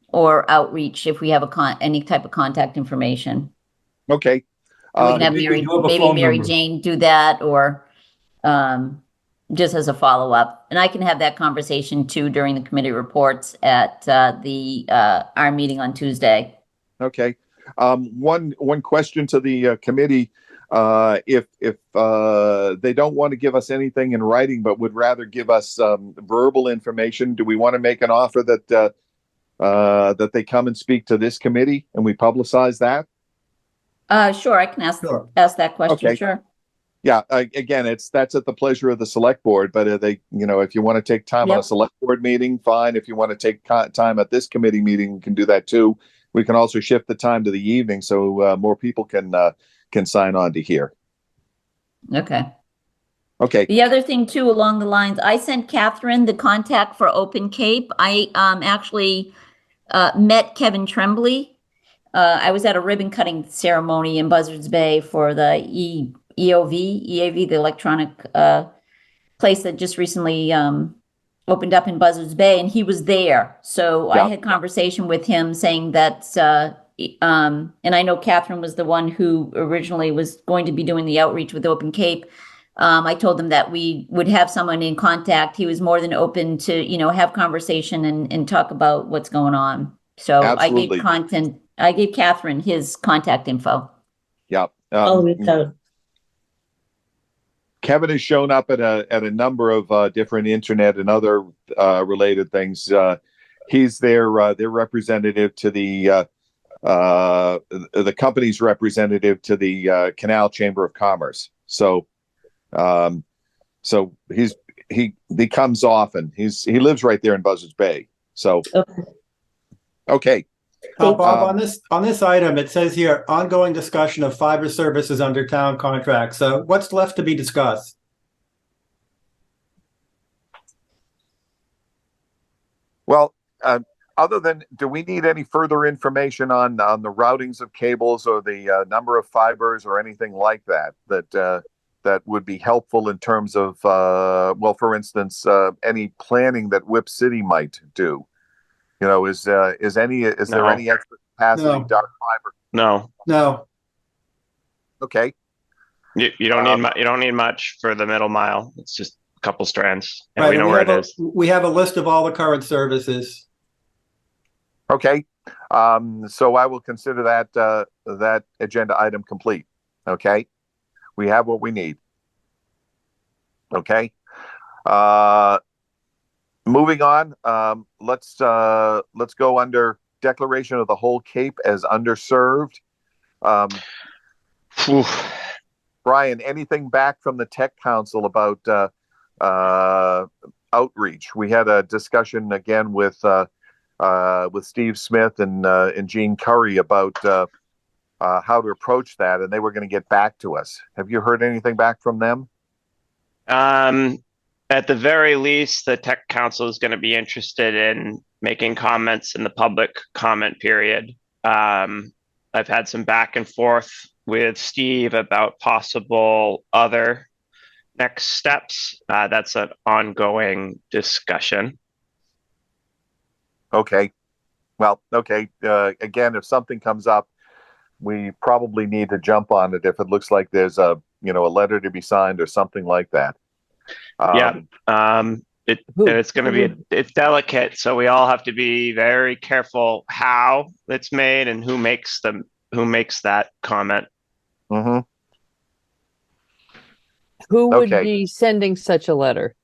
or outreach if we have any type of contact information. Okay. We can have maybe Mary number. Jane do that, or just as a follow-up. And I can have that conversation too during the committee reports at our meeting on Tuesday. Okay. One question to the committee. If they don't want to give us anything in writing, but would rather give us verbal information, do we want to make an offer that they come and speak to this committee and we publicize that? Sure, I can ask that question. Okay. Sure. Yeah. Again, that's at the pleasure of the select board, but if you want to take time on a select board meeting, fine. If you want to take time at this committee meeting, we can do that too. We can also shift the time to the evening so more people can sign on to hear. Okay. Okay. The other thing too, along the lines, I sent Catherine the contact for Open Cape. I actually met Kevin Tremblay. I was at a ribbon cutting ceremony in Buzzards Bay for the EAV, the electronic place that just recently opened up in Buzzards Bay, and he was there. So I had conversation with him saying that, and I know Catherine was the one who originally was going to be doing the outreach with Open Cape. I told them that we would have someone in contact. He was more than open to, have conversation and talk about what's going on. So Absolutely. I gave Catherine his contact info. Yeah. Kevin has shown up at a number of different internet and other related things. He's their representative to the company's representative to the Canal Chamber of Commerce. So he comes often. He lives right there in Buzzards Bay. So okay. Bob, on this item, it says here, ongoing discussion of fiber services under town contract. So what's left to be discussed? Well, other than, do we need any further information on the routings of cables or the number of fibers or anything like that would be helpful in terms of, for instance, any planning that Whip City might do? Is there any extra capacity dark fiber? No. Okay. You don't need much for the middle mile. It's just a couple strands, and Right, we know where it is. We have a list of all the current services. Okay. So I will consider that agenda item complete. Okay. We have what we need. Okay. Moving on, let's go under declaration of the whole Cape as underserved. Brian, anything back from the Tech Council about outreach? We had a discussion again with Steve Smith and Gene Curry about how to approach that, and they were going to get back to us. Have you heard anything back from them? At the very least, the Tech Council is going to be interested in making comments in the public comment period. I've had some back and forth with Steve about possible other next steps. That's an ongoing discussion. Okay. Well, okay. Again, if something comes up, we probably need to jump on it if it looks like there's a letter to be signed or something like that. It's going to be it's delicate, so we all have to be very careful how it's made and who makes that comment. Mm-hmm. Who would Okay. be sending such a letter?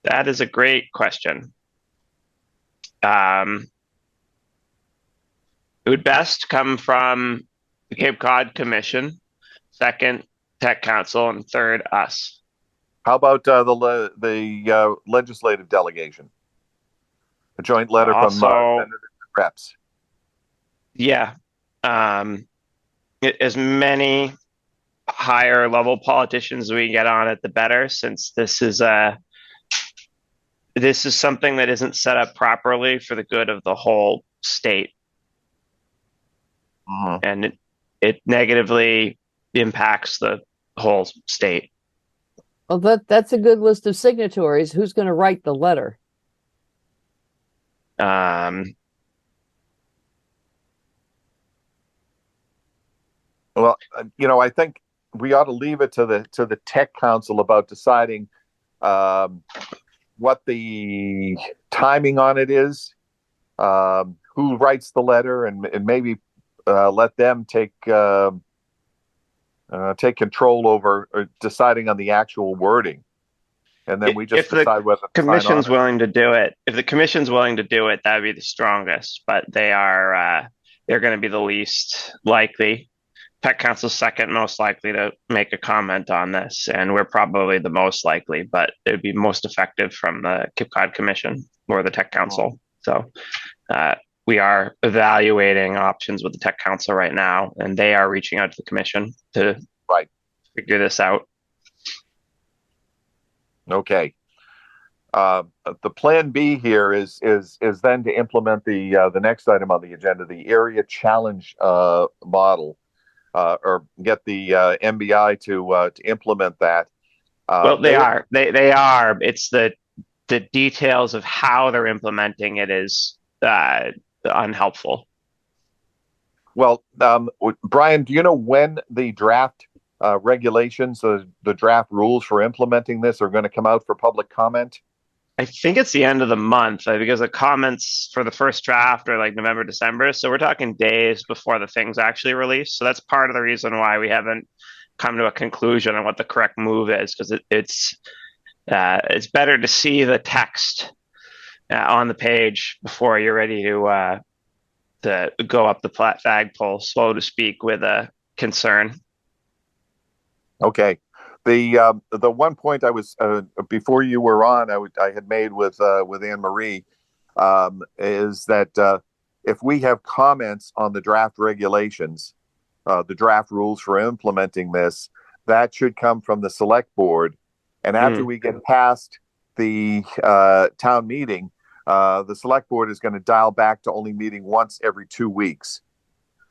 That is a great question. It would best come from the Cape Cod Commission, second Tech Council, and third us. How about the legislative delegation? A joint letter from Also, senators and reps. yeah, as many higher level politicians we get on it, the better, since this is something that isn't set up properly for the good of the whole state, and it negatively impacts the whole state. Well, that's a good list of signatories. Who's going to write the letter? Well, I think we ought to leave it to the Tech Council about deciding what the timing on it is, who writes the letter, and maybe let them take control over deciding on the actual wording, and then we just decide whether the commission's willing to do it. If the commission's willing to do it, that'd be the strongest. But they're going to be the least likely. Tech Council's second most likely to make a comment on this, and we're probably the most likely. But it would be most effective from the Cape Cod Commission or the Tech Council. So we are evaluating options with the Tech Council right now, and they are reaching out to the commission to figure this out. Okay. The plan B here is then to implement the next item on the agenda, the area challenge model, or get the MBI to implement that. Well, they are. They are. It's the details of how they're implementing it is unhelpful. Well, Brian, do you know when the draft regulations, the draft rules for implementing this are going to come out for public comment? I think it's the end of the month because the comments for the first draft are like November, December. So we're talking days before the thing's actually released. So that's part of the reason why we haven't come to a conclusion on what the correct move is, because it's better to see the text on the page before you're ready to go up the flagpole, so to speak, with a concern. Okay. The one point I was before you were on, I had made with Anne Marie is that if we have comments on the draft regulations, the draft rules for implementing this, that should come from the select board. And after we get past the town meeting, the select board is going to dial back to only meeting once every 2 weeks.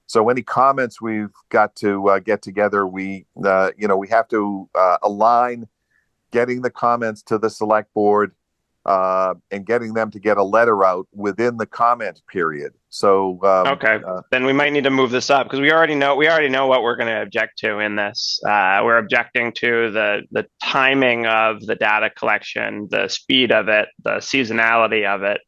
So any comments we've got to get together, we have to align getting the comments to the select board and getting them to get a letter out within the comment period. So okay, then we might need to move this up because we already know what we're going to object to in this. We're objecting to the timing of the data collection, the speed of it, the seasonality of it,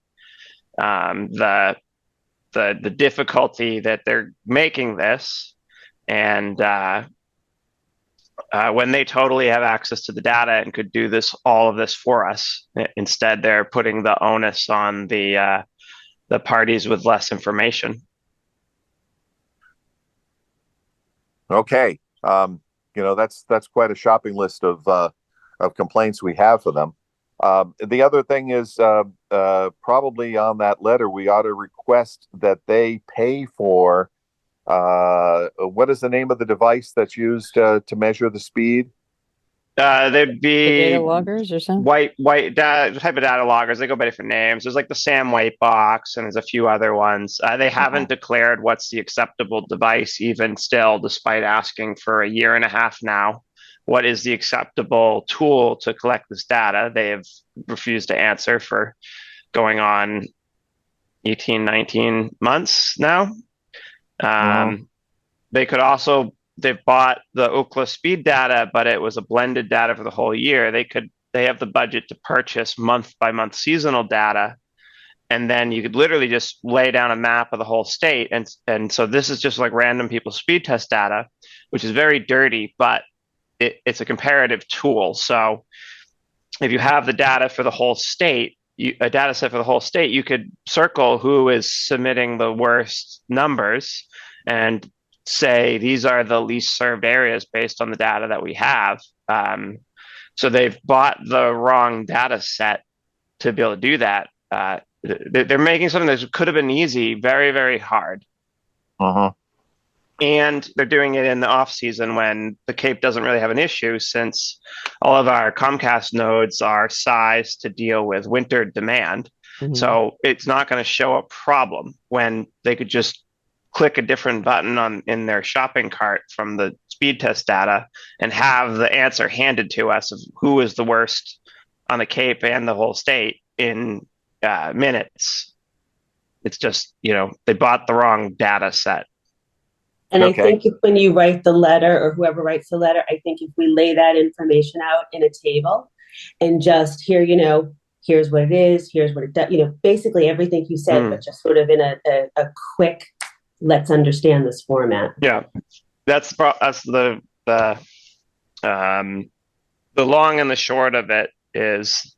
the difficulty that they're making this, and when they totally have access to the data and could do all of this for us. Instead, they're putting the onus on the parties with less information. Okay, that's quite a shopping list of complaints we have for them. The other thing is probably on that letter, we ought to request that they pay for what is the name of the device that's used to measure the speed? There'd be The data loggers or something? white data, type of data loggers. They go by different names. There's like the Sam White box, and there's a few other ones. They haven't declared what's the acceptable device, even still, despite asking for a year and a half now. What is the acceptable tool to collect this data? They have refused to answer for going on 18, 19 months now. They've bought the Ookla speed data, but it was a blended data for the whole year. They have the budget to purchase month by month seasonal data. And then you could literally just lay down a map of the whole state. And so this is just like random people's speed test data, which is very dirty, but it's a comparative tool. So if you have the data for the whole state, a data set for the whole state, you could circle who is submitting the worst numbers and say these are the least served areas based on the data that we have. So they've bought the wrong data set to be able to do that. They're making something that could have been easy very, very hard. And they're doing it in the off season when the Cape doesn't really have an issue, since all of our Comcast nodes are sized to deal with winter demand. So it's not going to show a problem when they could just click a different button in their shopping cart from the speed test data and have the answer handed to us of who is the worst on the Cape and the whole state in minutes. It's just, they bought the wrong data set. And I think when you write the letter, or whoever writes the letter, I think if we lay that information out in a table and just here's what it is, here's what it does, basically everything you said, but just sort of in a quick, let's understand this format. Yeah, that's the long and the short of it is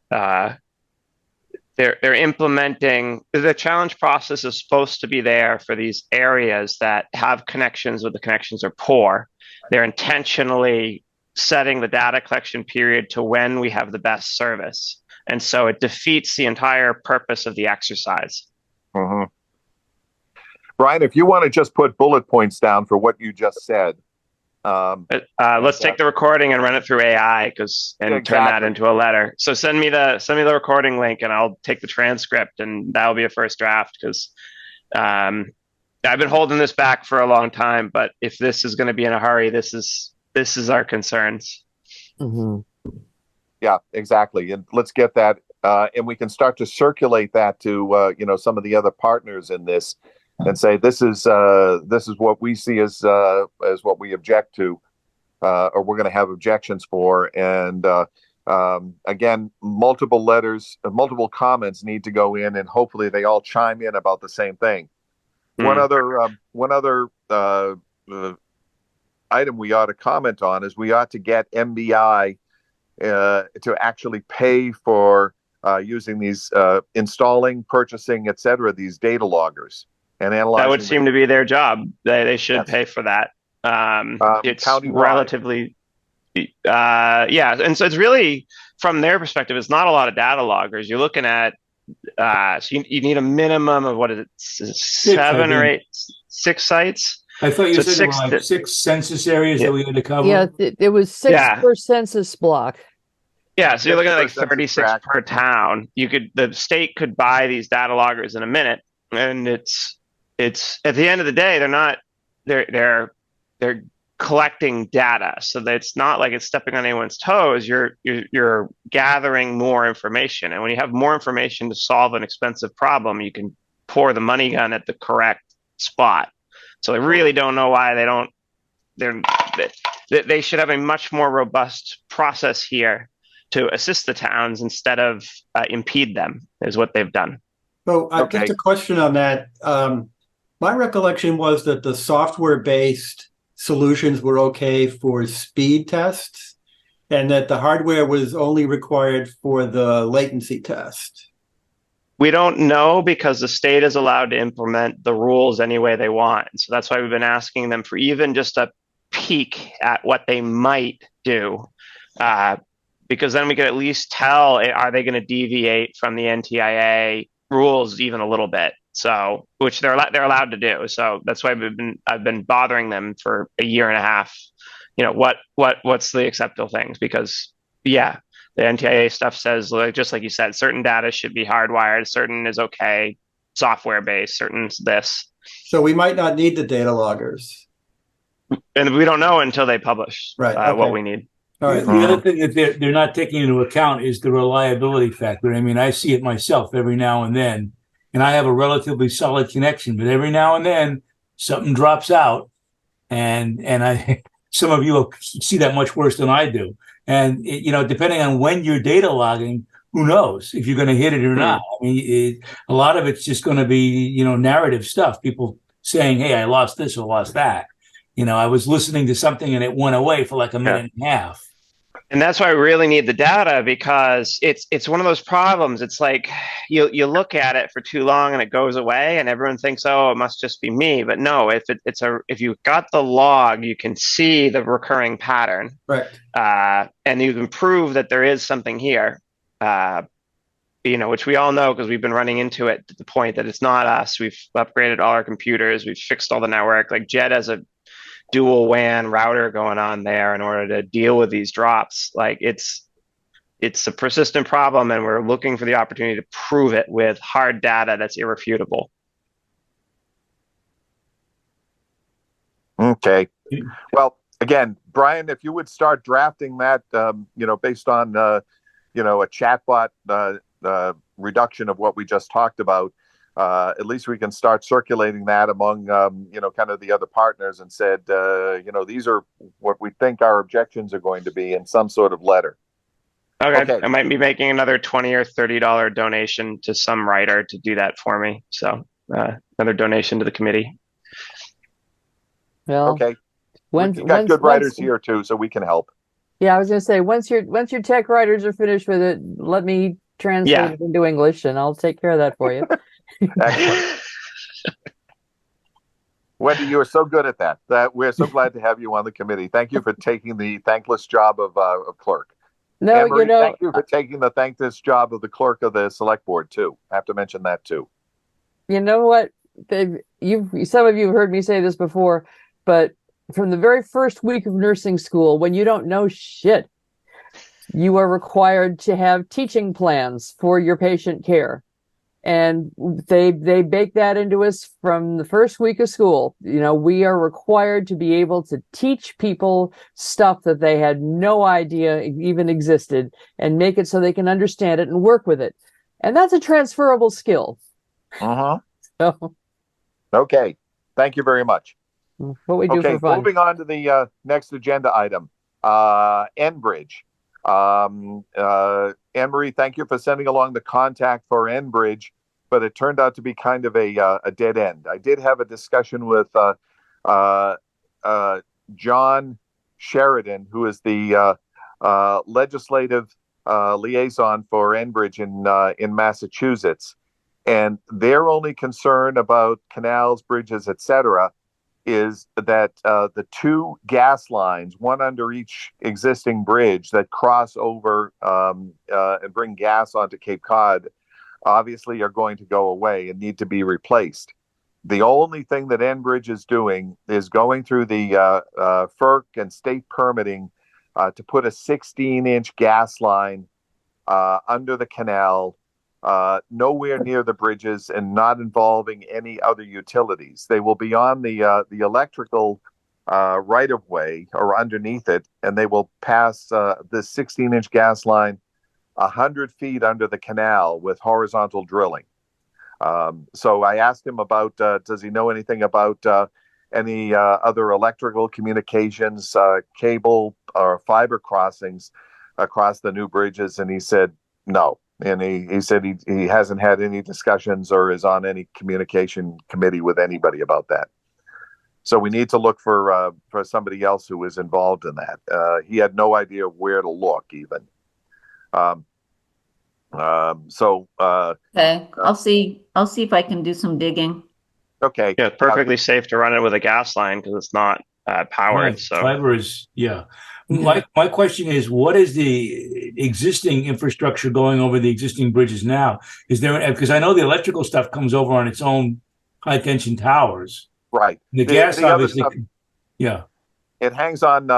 they're implementing. The challenge process is supposed to be there for these areas that have connections where the connections are poor. They're intentionally setting the data collection period to when we have the best service. And so it defeats the entire purpose of the exercise. Brian, if you want to just put bullet points down for what you just said. Let's take the recording and run it through AI turn that into a letter. So send me the recording link and I'll take the transcript, and that'll be a first draft, because I've been holding this back for a long time. But if this is going to be in a hurry, this is our concerns. Yeah, exactly. And let's get that, and we can start to circulate that to some of the other partners in this, and say this is what we see as what we object to, or we're going to have objections for. And again, multiple letters, multiple comments need to go in, and hopefully they all chime in about the same thing. One other item we ought to comment on is we ought to get MBI to actually pay for using these installing, purchasing, etc. these data loggers. And that would seem to be their job. They should pay for that. It's relatively, and so it's really, from their perspective, it's not a lot of data loggers. You're looking at, so you need a minimum of, what is it, 7 or 8, 6 sites? I thought you said there were 6 census areas that we had to cover. Yeah, it was 6 per census block. Yeah, so you're looking at like 36 per town. The state could buy these data loggers in a minute, and it's at the end of the day, they're collecting data, so that it's not like it's stepping on anyone's toes. You're gathering more information, and when you have more information to solve an expensive problem, you can pour the money gun at the correct spot. So I really don't know why they should have a much more robust process here to assist the towns instead of impede them, is what they've done. So just a question on that. My recollection was that the software-based solutions were okay for speed tests, and that the hardware was only required for the latency test. We don't know, because the state is allowed to implement the rules any way they want. So that's why we've been asking them for even just a peek at what they might do, because then we could at least tell, are they going to deviate from the NTIA rules even a little bit? So, which they're allowed to do. So that's why I've been bothering them for a year and a half. What's the acceptable things? Because the NTIA stuff says, just like you said, certain data should be hardwired, certain is okay, software based, certain this. So we might not need the data loggers, and we don't know until they publish what we need. All right. The other thing that they're not taking into account is the reliability factor. I mean, I see it myself every now and then, and I have a relatively solid connection, but every now and then something drops out, and some of you will see that much worse than I do. And depending on when you're data logging, who knows if you're going to hit it or not? I mean, a lot of it's just going to be narrative stuff. People saying, "Hey, I lost this or lost that," I was listening to something and it went away for like a minute and a half. And that's why we really need the data, because it's one of those problems. It's like you look at it for too long and it goes away, and everyone thinks, oh, it must just be me. But no, if you've got the log, you can see the recurring pattern, Right. and you can prove that there is something here. Which we all know because we've been running into it to the point that it's not us. We've upgraded all our computers, we've fixed all the network. Like Jed has a dual WAN router going on there in order to deal with these drops. Like it's a persistent problem, and we're looking for the opportunity to prove it with hard data that's irrefutable. Okay. Well, again, Brian, if you would start drafting that, based on, a chatbot reduction of what we just talked about, at least we can start circulating that among, kind of the other partners and said, these are what we think our objections are going to be in some sort of letter. Okay. I might be making another $20 or $30 donation to some writer to do that for me. So another donation to the committee. Well, okay. We got good writers here too, so we can help. Yeah, I was going to say, once your tech writers are finished with it, let me translate it into English, and I'll take care of that for you. Excellent. Wendy, you are so good at that. We're so glad to have you on the committee. Thank you for taking the thankless job of clerk. No, Anne-Marie, thank you for taking the thankless job of the clerk of the select board too. I have to mention that too. You know what? Some of you have heard me say this before, but from the very first week of nursing school, when you don't know shit, you are required to have teaching plans for your patient care. And they bake that into us from the first week of school. We are required to be able to teach people stuff that they had no idea even existed, and make it so they can understand it and work with it. And that's a transferable skill. So, okay. Thank you very much. What we do for fun. Moving on to the next agenda item, Enbridge. Anne-Marie, thank you for sending along the contact for Enbridge, but it turned out to be kind of a dead end. I did have a discussion with John Sheridan, who is the legislative liaison for Enbridge in Massachusetts, and their only concern about canals, bridges, etc., is that the two gas lines, one under each existing bridge that cross over and bring gas onto Cape Cod, obviously are going to go away and need to be replaced. The only thing that Enbridge is doing is going through the FERC and state permitting to put a 16-inch gas line under the canal, nowhere near the bridges and not involving any other utilities. They will be on the electrical right of way or underneath it, and they will pass this 16-inch gas line 100 feet under the canal with horizontal drilling. So I asked him about, does he know anything about any other electrical communications, cable or fiber crossings across the new bridges? And he said no. And he said he hasn't had any discussions or is on any communication committee with anybody about that. So we need to look for somebody else who is involved in that. He had no idea where to look even. Okay, I'll see if I can do some digging. Okay. Yeah, it's perfectly safe to run it with a gas line because it's not powered. Right. So Fiber is, yeah. My question is, what is the existing infrastructure going over the existing bridges now? Is there, because I know the electrical stuff comes over on its own high tension towers. Right. The gas obviously, yeah. It hangs on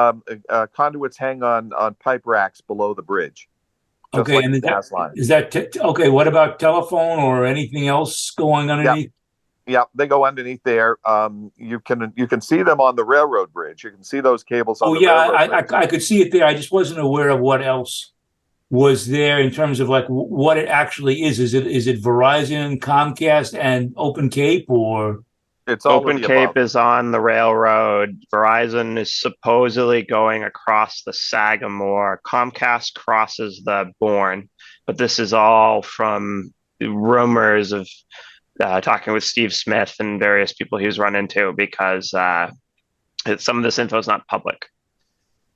conduits hang on pipe racks below the bridge. Okay, like and is that okay? What about telephone or anything else going underneath? Yeah, they go underneath there. You can see them on the railroad bridge. You can see those cables on the railroad bridge. I could see it there. I just wasn't aware of what else was there in terms of like what it actually is. Is it Verizon, Comcast, and Open Cape, or? It's all Open Cape is on the railroad. Verizon is supposedly going across the Sagamore. Comcast crosses the Bourne, but this is all from rumors of talking with Steve Smith and various people he's run into, because Some of this info is not public.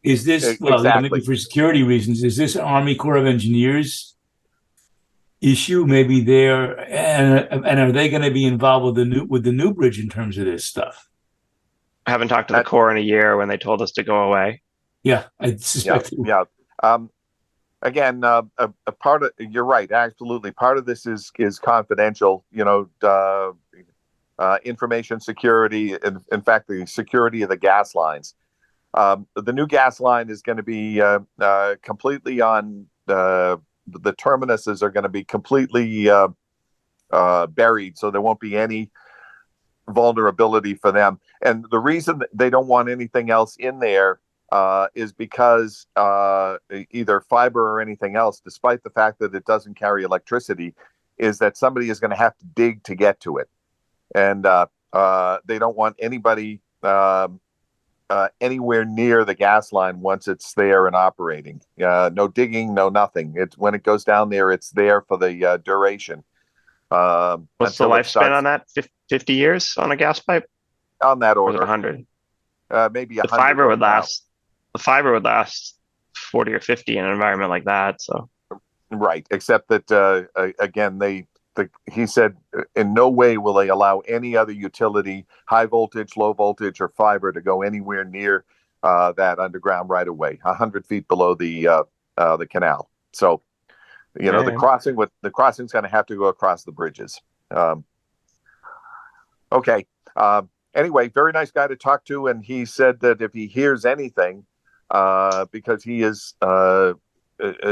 Is this, well, Exactly. maybe for security reasons, is this an Army Corps of Engineers issue? Maybe they're, and are they going to be involved with the new bridge in terms of this stuff? I haven't talked to the Corps in a year when they told us to go away. Yeah, I suspect. Yeah. Again, a part of, you're right, absolutely. Part of this is confidential. Information security, in fact, the security of the gas lines. The new gas line is going to be completely on. The terminuses are going to be completely buried, so there won't be any vulnerability for them. And the reason that they don't want anything else in there is because either fiber or anything else, despite the fact that it doesn't carry electricity, is that somebody is going to have to dig to get to it. And they don't want anybody anywhere near the gas line once it's there and operating. No digging, no nothing. When it goes down there, it's there for the duration. What's the lifespan on that? 50 years on a gas pipe? On that order. 100? Maybe 100. The fiber would last. The fiber would last 40 or 50 in an environment like that. So, right. Except that again, he said in no way will they allow any other utility, high voltage, low voltage, or fiber to go anywhere near that underground right away, 100 feet below the canal. So, the crossing's going to have to go across the bridges. Okay. Anyway, very nice guy to talk to, and he said that if he hears anything, because he is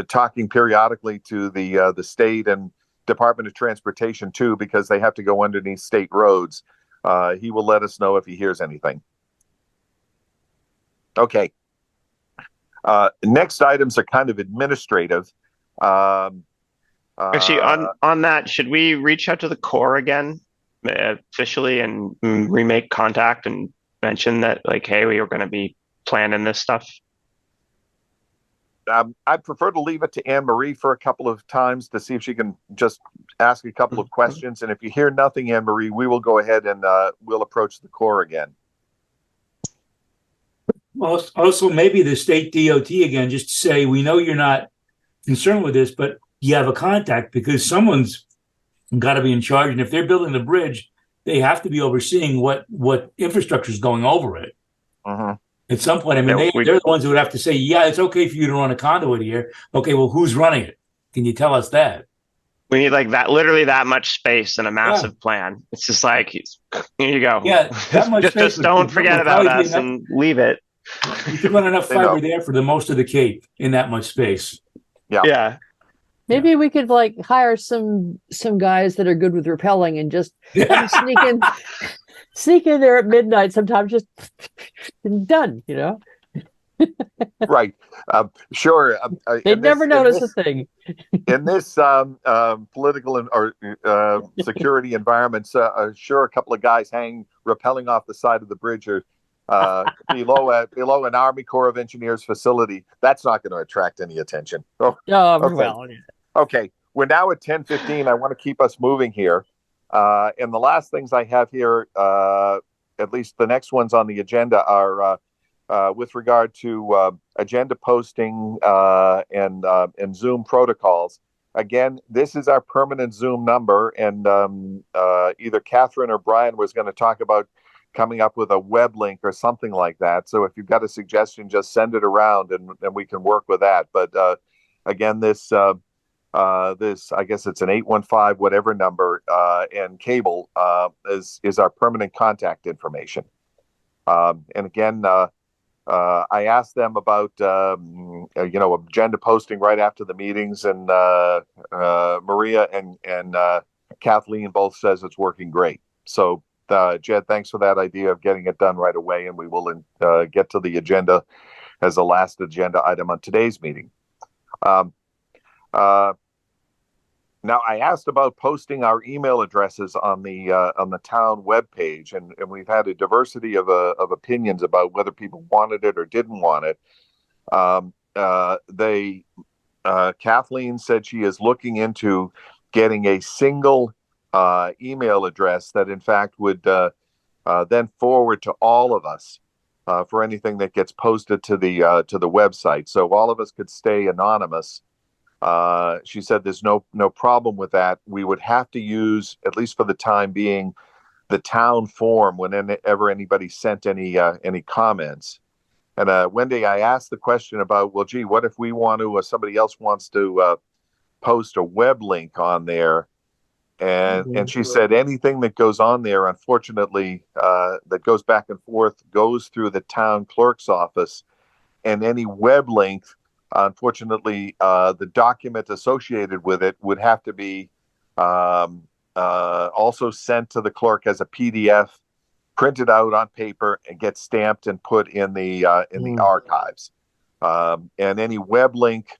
talking periodically to the state and Department of Transportation too, because they have to go underneath state roads. He will let us know if he hears anything. Okay. Next items are kind of administrative. Actually, on that, should we reach out to the Corps again officially and remake contact and mention that, like, hey, we were going to be planning this stuff? I'd prefer to leave it to Anne Marie for a couple of times to see if she can just ask a couple of questions. And if you hear nothing, Anne Marie, we will go ahead and we'll approach the Corps again. Well, also maybe the state DOT again, just to say, we know you're not concerned with this, but you have a contact because someone's got to be in charge. And if they're building the bridge, they have to be overseeing what infrastructure is going over it. Uh-huh. At some point, I mean, they're the ones who would have to say, yeah, it's okay for you to run a conduit here. Okay, well, who's running it? Can you tell us that? We need like that, literally that much space and a massive plan. It's just like, here you go. Yeah, that much space. Just don't forget about us and leave it. You could run enough fiber there for the most of the Cape in that much space. Yeah. Maybe we could like hire some guys that are good with rappelling and just sneak in there at midnight sometimes, just done, Right. Sure. They'd never notice a thing. In this political or security environments, sure, a couple of guys rappelling off the side of the bridge or below an Army Corps of Engineers facility. That's not going to attract any attention. Okay. Well, yeah. Okay. We're now at 10:15. I want to keep us moving here. And the last things I have here, at least the next ones on the agenda, are with regard to agenda posting and Zoom protocols. Again, this is our permanent Zoom number, and either Catherine or Brian was going to talk about coming up with a web link or something like that. So if you've got a suggestion, just send it around, and we can work with that. But again, this I guess it's an 815 whatever number, and cable is our permanent contact information. And again, I asked them about agenda posting right after the meetings, and Maria and Kathleen both says it's working great. So Jed, thanks for that idea of getting it done right away, and we will get to the agenda as the last agenda item on today's meeting. Now, I asked about posting our email addresses on the town webpage, and we've had a diversity of opinions about whether people wanted it or didn't want it. Kathleen said she is looking into getting a single email address that, in fact, would then forward to all of us. for anything that gets posted to the website. So all of us could stay anonymous. She said there's no problem with that. We would have to use, at least for the time being, the town form whenever anybody sent any comments. And Wendy, I asked the question about, well, gee, what if we want to, or somebody else wants to post a web link on there? And she said anything that goes on there, unfortunately, that goes back and forth, goes through the town clerk's office, and any web link, unfortunately, the document associated with it would have to be also sent to the clerk as a PDF, printed out on paper, and get stamped and put in the archives. And any web links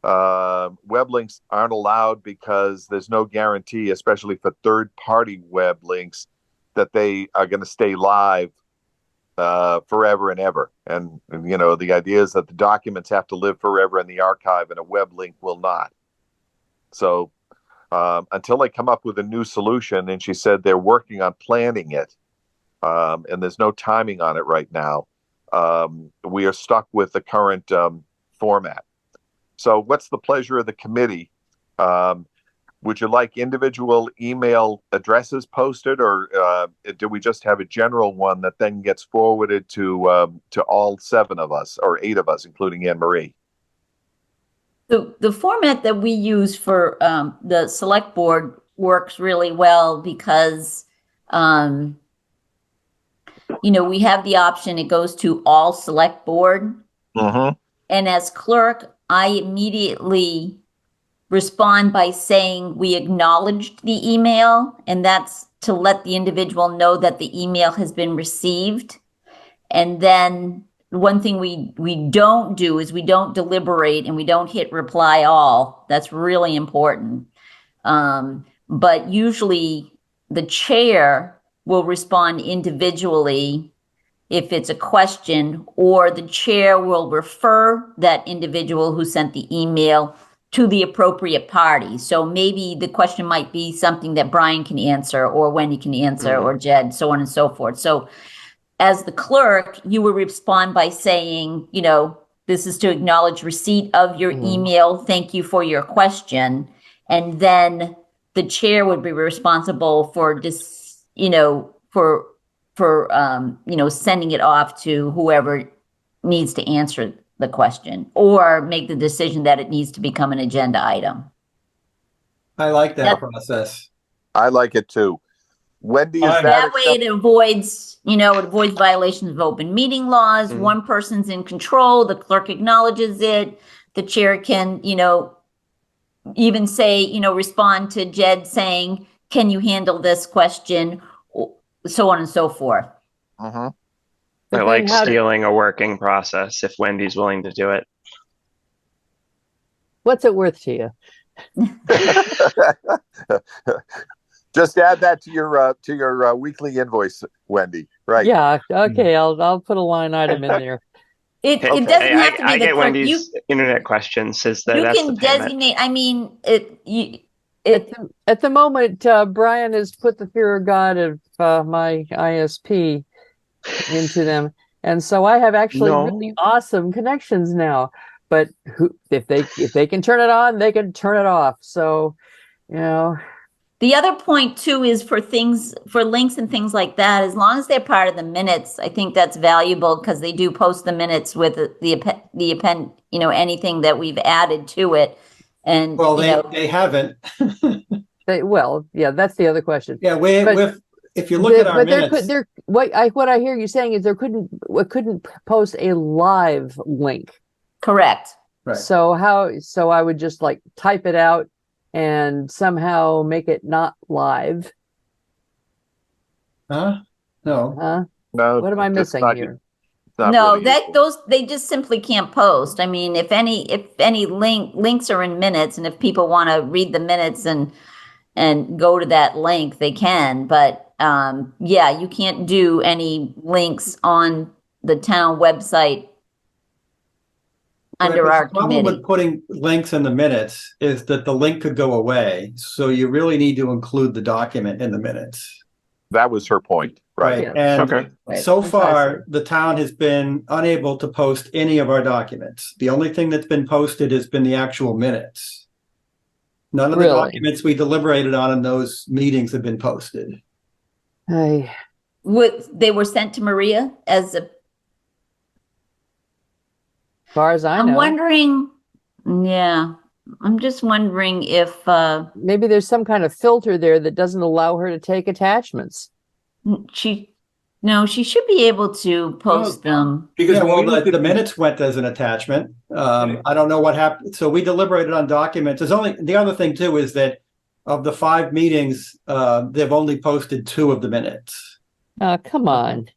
aren't allowed because there's no guarantee, especially for third-party web links, that they are going to stay live forever and ever. And the idea is that the documents have to live forever in the archive, and a web link will not. So until they come up with a new solution, and she said they're working on planning it, and there's no timing on it right now, we are stuck with the current format. So what's the pleasure of the committee? Would you like individual email addresses posted, or do we just have a general one that then gets forwarded to all 7 of us, or 8 of us, including Anne Marie? The format that we use for the select board works really well because, we have the option, it goes to all select board. Mm-hmm. And as clerk, I immediately respond by saying we acknowledged the email, and that's to let the individual know that the email has been received. And then one thing we don't do is we don't deliberate and we don't hit reply all. That's really important. But usually the chair will respond individually if it's a question, or the chair will refer that individual who sent the email to the appropriate party. So maybe the question might be something that Brian can answer, or Wendy can answer, or Jed, so on and so forth. So as the clerk, you will respond by saying, this is to acknowledge receipt of your email. Thank you for your question. And then the chair would be responsible for this, sending it off to whoever needs to answer the question, or make the decision that it needs to become an agenda item. I like that process. I like it too. Wendy, is that way it avoids, violations of open meeting laws. One person's in control, the clerk acknowledges it, the chair can, even say, respond to Jed saying, can you handle this question? So on and so forth. Uh-huh. I like stealing a working process if Wendy's willing to do it. What's it worth to you? Just add that to your weekly invoice, Wendy. Right? Yeah. Okay. I'll put a line item in there. It doesn't have to be I the get clerk. Wendy's internet questions. That's can the payment. designate. I mean, at the moment, Brian has put the fear of God of my ISP into them, and so I have actually really awesome connections now. But if they can turn it on, they can turn it off. So, The other point too is for links and things like that. As long as they're part of the minutes, I think that's valuable because they do post the minutes with the append, anything that we've added to it. And they haven't. That's the other question. Yeah, if you look at our minutes, what I hear you saying is we couldn't post a live link. Correct. Right. So I would just type it out and somehow make it not live. No. No. What am I missing here? No, they just simply can't post. I mean, if any links are in minutes, and if people want to read the minutes and go to that link, they can. But you can't do any links on the town website under our committee. The problem with putting links in the minutes is that the link could go away. So you really need to include the document in the minutes. That was her point, right? Right. And Okay. Right. so far, Precisely. the town has been unable to post any of our documents. The only thing that's been posted has been the actual minutes. None of the Really? documents we deliberated on in those meetings have been posted. Ay, They were sent to Maria as a, as far as I I'm know. wondering, yeah, I'm just wondering if, Maybe there's some kind of filter there that doesn't allow her to take attachments. no, she should be able to post them. Because Yeah, when well, we looked the at minutes went as an attachment. Right. I don't know what happened. So we deliberated on documents. There's only, the other thing too is that of the 5 meetings, they've only posted 2 of the minutes. Oh, come on.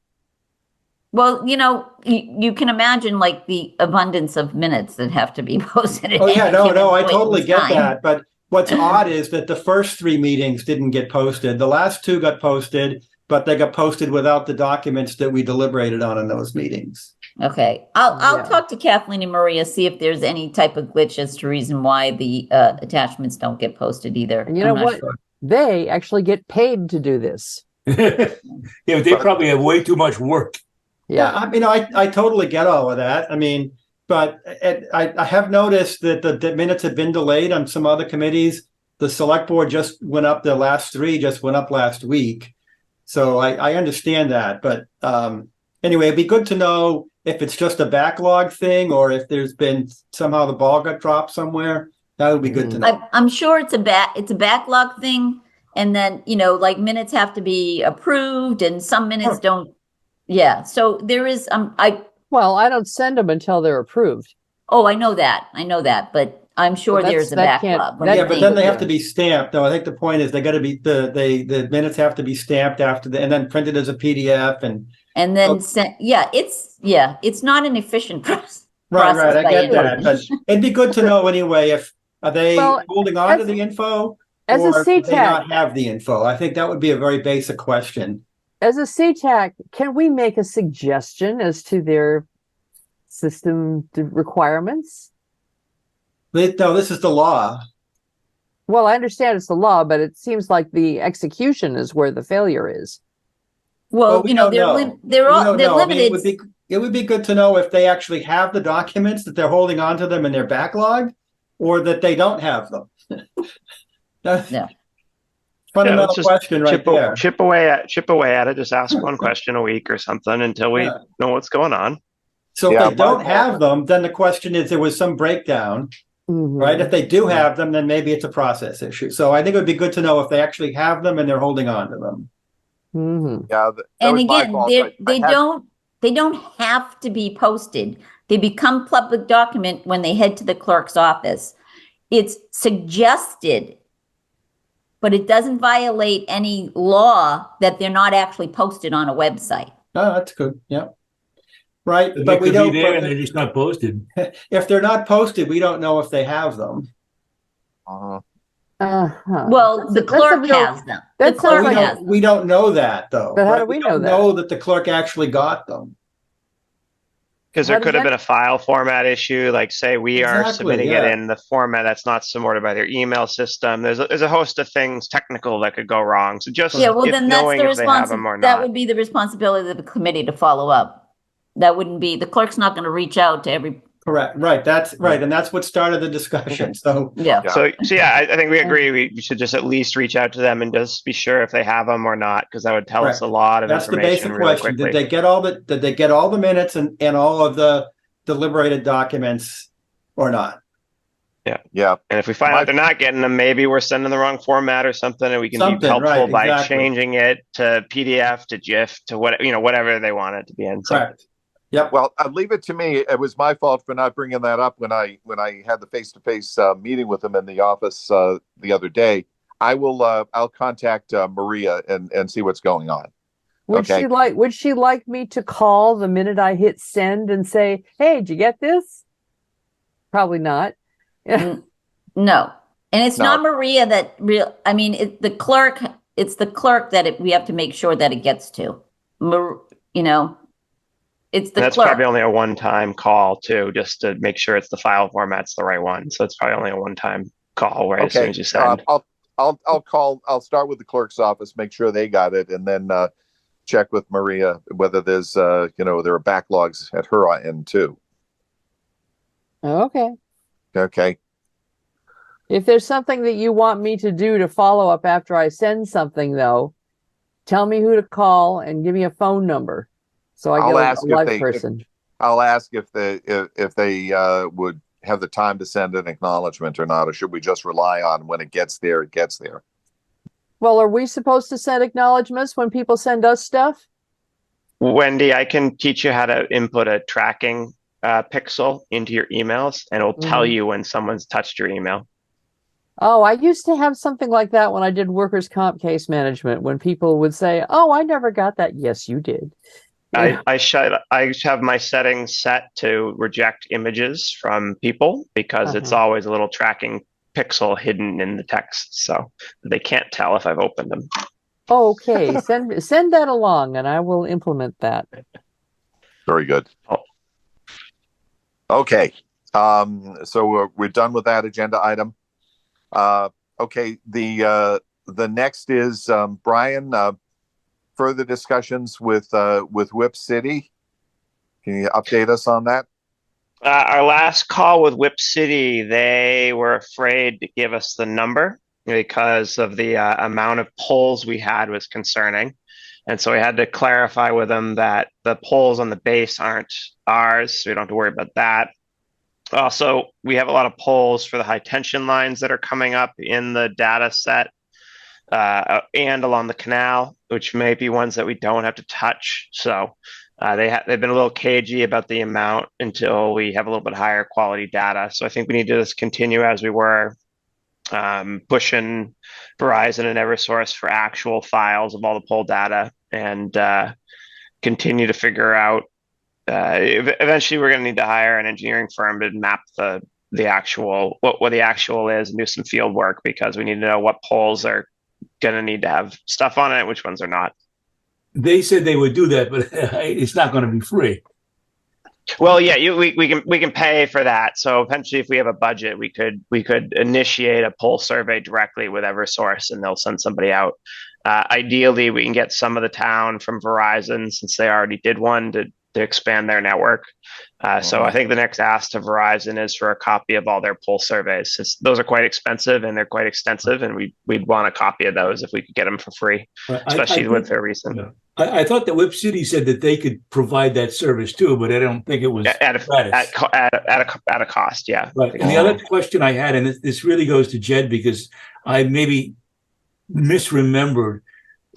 Well, you can imagine like the abundance of minutes that have to be posted. at Oh, yeah, any no, given I point in totally get time. that. But what's odd is that the first 3 meetings didn't get posted. The last 2 got posted, but they got posted without the documents that we deliberated on in those meetings. Okay, I'll Yeah. talk to Kathleen and Maria, see if there's any type of glitch as to reason why the attachments don't get posted either. And you I'm know not what? sure. They actually get paid to do this. yeah, but they probably have way too much work. Yeah, Yeah. I mean, I totally get all of that. I mean, but I have noticed that the minutes have been delayed on some other committees. The select board just went up, the last 3 just went up last week. So I understand that. But anyway, it'd be good to know if it's just a backlog thing or if there's been somehow the ball got dropped somewhere. That would be good to know. I'm sure it's a backlog thing, and then like minutes have to be approved, and some minutes Sure. don't. Yeah, so there is. Well, I don't send them until they're approved. Oh, I know that, but I'm sure Well, there's a that can't- backlog. that Yeah, but then they have to be- be stamped. Though I think the point is they got to be the minutes have to be stamped after and then printed as a PDF and then Oh. sent. Yeah, it's not an efficient process. Right, process I by get any that. But means. it'd be good to know anyway if are they Well, holding on to as- the info as a or do they CTAC not have the info? I think that would be a very basic question. As a CTAC, can we make a suggestion as to their system requirements? No, this is the law. Well, I understand it's the law, but it seems like the execution is where the failure is. Well, we don't know. they're We all don't they're know. I mean, limited. it would be good to know if they actually have the documents that they're holding on to them in their backlog, or that they don't have them. That's Yeah. fundamental let's just question right there. chip away at it. Just ask one question a week or something until we Yeah. know what's going on. So Yeah, if they don't my- have them, then the question is there was some breakdown, Mhm. right? If they do have them, then maybe it's a process issue. So I think it would be good to know if they actually have them and they're holding on to them. Mhm. Yeah, that And was my again, fault. they don't have to be posted. They become public document when they head to the clerk's office. It's suggested, but it doesn't violate any law that they're not actually posted on a website. Oh, that's good. Yeah. Right. They But we could don't, be there and but they're just not posted. if they're not posted, we don't know if they have them. Uh-huh. Uh-huh. Well, the That's a clerk real- has them. that The sounds clerk We like- has them. we don't know that though. But how right? do we know don't that? know that the clerk actually got them. Because How there does could have that- been a file format issue, like say we are Exactly, submitting yeah. it in the format that's not supported by their email system. There's a host of things technical that could go wrong. So just Yeah, well, then that's knowing the if they have them or responsibility. That not. would be the responsibility of the committee to follow up. That wouldn't be, the clerk's not going to reach out to every, Correct. Right. That's right. And that's what started the discussion. So yeah. Yeah. So yeah, I think we agree. We should just at least reach out to them and just be sure if they have them or not, because that would tell us a Correct. lot of that's the information basic really question. quickly. Did they get all the minutes and all of the deliberated documents or not? Yeah, And if we find My- out they're not getting them, maybe we're sending the wrong format or something, and we can be Something, helpful right, by exactly. changing it to PDF, to GIF, to whatever they want it to be in. So Correct. Yep. well, leave it to me. It was my fault for not bringing that up when I had the face-to-face meeting with them in the office the other day. I'll contact Maria and see what's going on. Would Okay. she like me to call the minute I hit send and say, "Hey, did you get this?" Probably not. No. And it's No. not Maria that I mean, it's the clerk that we have to make sure that it gets to. It's the and that's clerk. probably only a one-time call too, just to make sure it's the file format's the right one. So it's probably only a one-time call where as soon Okay, as you send. I'll I'll start with the clerk's office, make sure they got it, and then check with Maria whether there's there are backlogs at her end too. Okay. Okay. If there's something that you want me to do to follow up after I send something, though, tell me who to call and give me a phone number so I I'll get ask a if live they- person. I'll ask if they would have the time to send an acknowledgement or not, or should we just rely on when it gets there, it gets there? Well, are we supposed to send acknowledgments when people send us stuff? Wendy, I can teach you how to input a tracking pixel into your emails, and it'll tell you when someone's touched your email. Oh, I used to have something like that when I did workers' comp case management, when people would say, "Oh, I never got that." Yes, you did. I have my settings set to reject images from people because it's always a little tracking pixel hidden in the text, so they can't tell if I've opened them. Okay, send that along, and I will implement that. Very good. Oh. Okay. So we're done with that agenda item. Okay. The next is Brian. Further discussions with Whip City. Can you update us on that? Our last call with Whip City, they were afraid to give us the number because of the amount of polls we had was concerning. And so we had to clarify with them that the polls on the base aren't ours, so we don't have to worry about that. Also, we have a lot of polls for the high tension lines that are coming up in the data set and along the canal, which may be ones that we don't have to touch. So they've been a little cagey about the amount until we have a little bit higher quality data. So I think we need to just continue as we were, pushing Verizon and Eversource for actual files of all the poll data, and continue to figure out. Eventually, we're going to need to hire an engineering firm to map the actual what the actual is and do some field work, because we need to know what polls are going to need to have stuff on it, which ones are not. They said they would do that, but it's not going to be free. Well, yeah, we can pay for that. So eventually, if we have a budget, we could initiate a poll survey directly with Eversource, and they'll send somebody out. Ideally, we can get some of the town from Verizon, since they already did one, to expand their network. So I think the next ask to Verizon is for a copy of all their poll surveys, since those are quite expensive and they're quite extensive, and we'd want a copy of those if we could get them for free, especially with their recent. Yeah. I thought that Whip City said that they could provide that service too, but I don't think it was at a cost. Yeah. Right. And the other question I had, and this really goes to Jed, because I maybe misremembered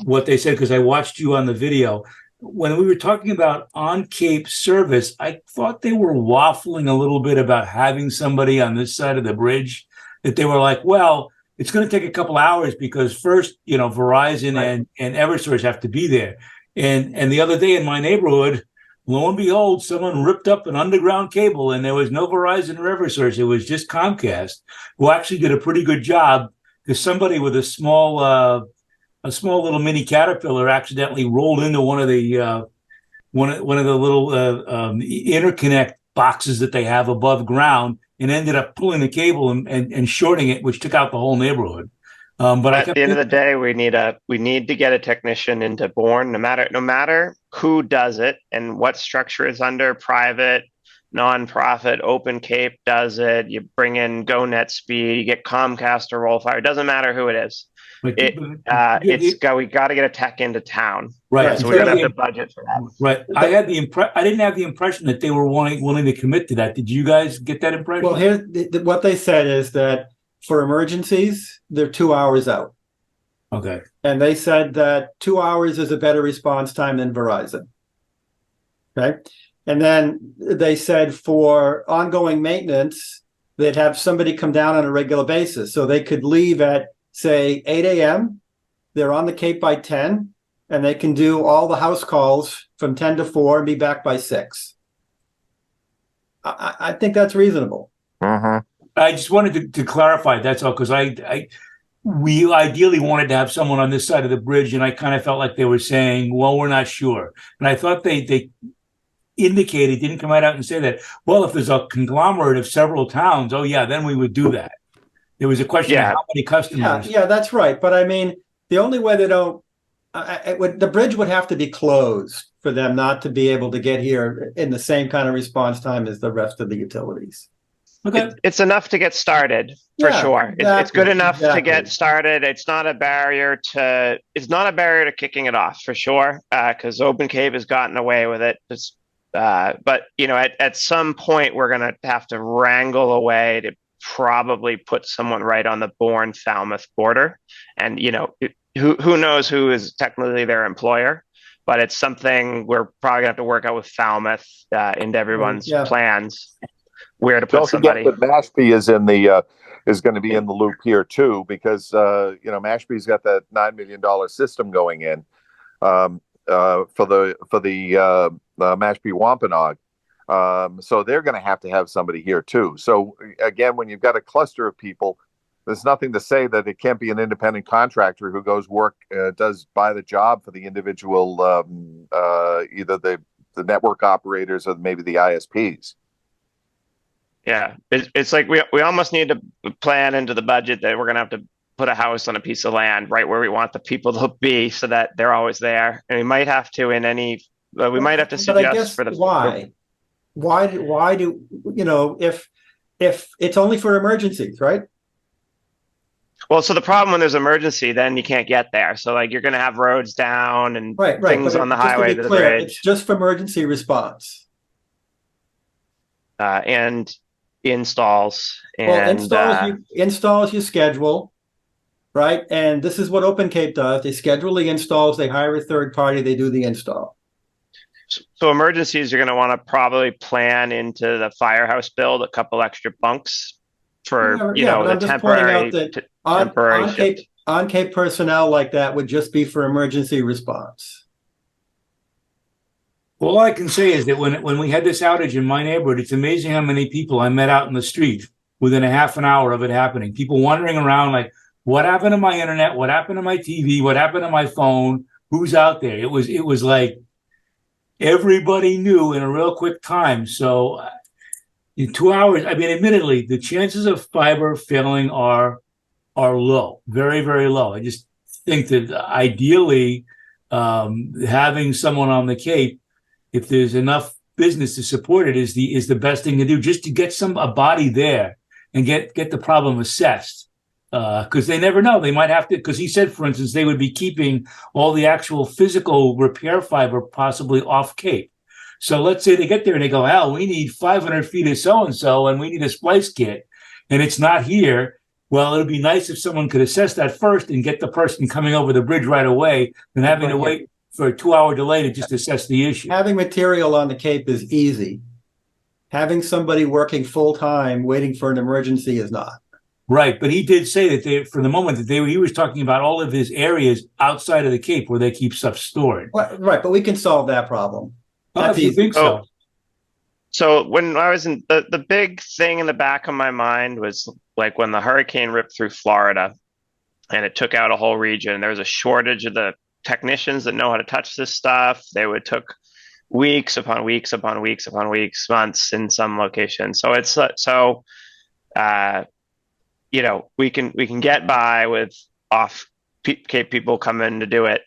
what they said because I watched you on the video. When we were talking about on-Cape service, I thought they were waffling a little bit about having somebody on this side of the bridge, that they were like, well, it's going to take a couple hours because first, Verizon and Eversource have to be there. And the other day in my neighborhood, lo and behold, someone ripped up an underground cable and there was no Verizon or Eversource. It was just Comcast, who actually did a pretty good job, because somebody with a small little mini Caterpillar accidentally rolled into one of the little interconnect boxes that they have above ground and ended up pulling the cable and shorting it, which took out the whole neighborhood. But at the end of the day, we need to get a technician into Bourne, no matter who does it and what structure is under, private, nonprofit, Open Cape does it. You bring in GoNet Speed, you get Comcast or Rollfire. It doesn't matter who it is. We got to get a tech into town. Right. So we got to have the budget for that. Right. I didn't have the impression that they were willing to commit to that. Did you guys get that impression? Well, here, what they said is that for emergencies, they're 2 hours out. Okay. And they said that 2 hours is a better response time than Verizon. Okay. And then they said for ongoing maintenance, they'd have somebody come down on a regular basis. So they could leave at, say, 8 a.m. They're on the Cape by 10, and they can do all the house calls from 10 to 4 and be back by 6. I think that's reasonable. Mm-hmm. I just wanted to clarify. That's all, because we ideally wanted to have someone on this side of the bridge, and I kind of felt like they were saying, well, we're not sure. And I thought they indicated, didn't come right out and say that, well, if there's a conglomerate of several towns, oh yeah, then we would do that. There was a question of how many customers. Yeah, that's right. But I mean, the only way they don't, the bridge would have to be closed for them not to be able to get here in the same kind of response time as the rest of the utilities. Okay. It's enough to get started for Yeah, sure. It's exactly, good enough to exactly. get started. It's not a barrier to kicking it off for sure. Because Open Cape has gotten away with it. But you know, at some point we're gonna have to wrangle a way to probably put someone right on the Bourne Falmouth border, and you know, who knows who is technically their employer, but it's something we're probably gonna have to work out with Falmouth into everyone's plans. Where to put Don't somebody. forget that Mashpee is in the is going to be in the loop here too, because you know, Mashpee's got that $9 million system going in for the Mashpee Wampanoag. So they're going to have somebody here too. So again, when you've got a cluster of people, there's nothing to say that it can't be an independent contractor who goes does by the job for the individual, either the network operators or maybe the ISPs. Yeah, it's like we almost need to plan into the budget that we're going to have to put a house on a piece of land right where we want the people to be, so that they're always there. And we might have to we might have to suggest but I guess for the why do you know, if it's only for emergencies, right? Well, so the problem when there's emergency, then you can't get there. So like you're going to have roads down and things on the highway to the bridge. It's just for emergency response. And installs installs you schedule, right? And this is what Open Cape does. They schedule the installs, they hire a third party, they do the install. So emergencies, you're going to want to probably plan into the firehouse build a couple extra bunks for the temporary on Cape personnel like that would just be for emergency response. All I can say is that when we had this outage in my neighborhood, it's amazing how many people I met out in the street within a half an hour of it happening. People wandering around like, what happened to my internet? What happened to my TV? What happened to my phone? Who's out there? It was like everybody knew in a real quick time. So in 2 hours, I mean, admittedly, the chances of fiber failing are low, very, very low. I just think that ideally, having someone on the Cape, if there's enough business to support it, is the best thing to do, just to get a body there and get the problem assessed. Because they never know. They might have to, because he said, for instance, they would be keeping all the actual physical repair fiber possibly off Cape. So let's say they get there and they go, Al, we need 500 feet of so-and-so and we need a splice kit and it's not here. Well, it'd be nice if someone could assess that first and get the person coming over the bridge right away than having to wait for a 2-hour delay to just assess the issue. Having material on the Cape is easy. Having somebody working full-time waiting for an emergency is not. Right, but he did say that for the moment that he was talking about all of his areas outside of the Cape where they keep stuff stored. Right, but we can solve that problem. If you think so. So when I was in the big thing in the back of my mind was like when the hurricane ripped through Florida and it took out a whole region, there was a shortage of the technicians that know how to touch this stuff. Took weeks upon weeks upon weeks upon weeks, months in some locations. So it's we can get by with off Cape people coming to do it.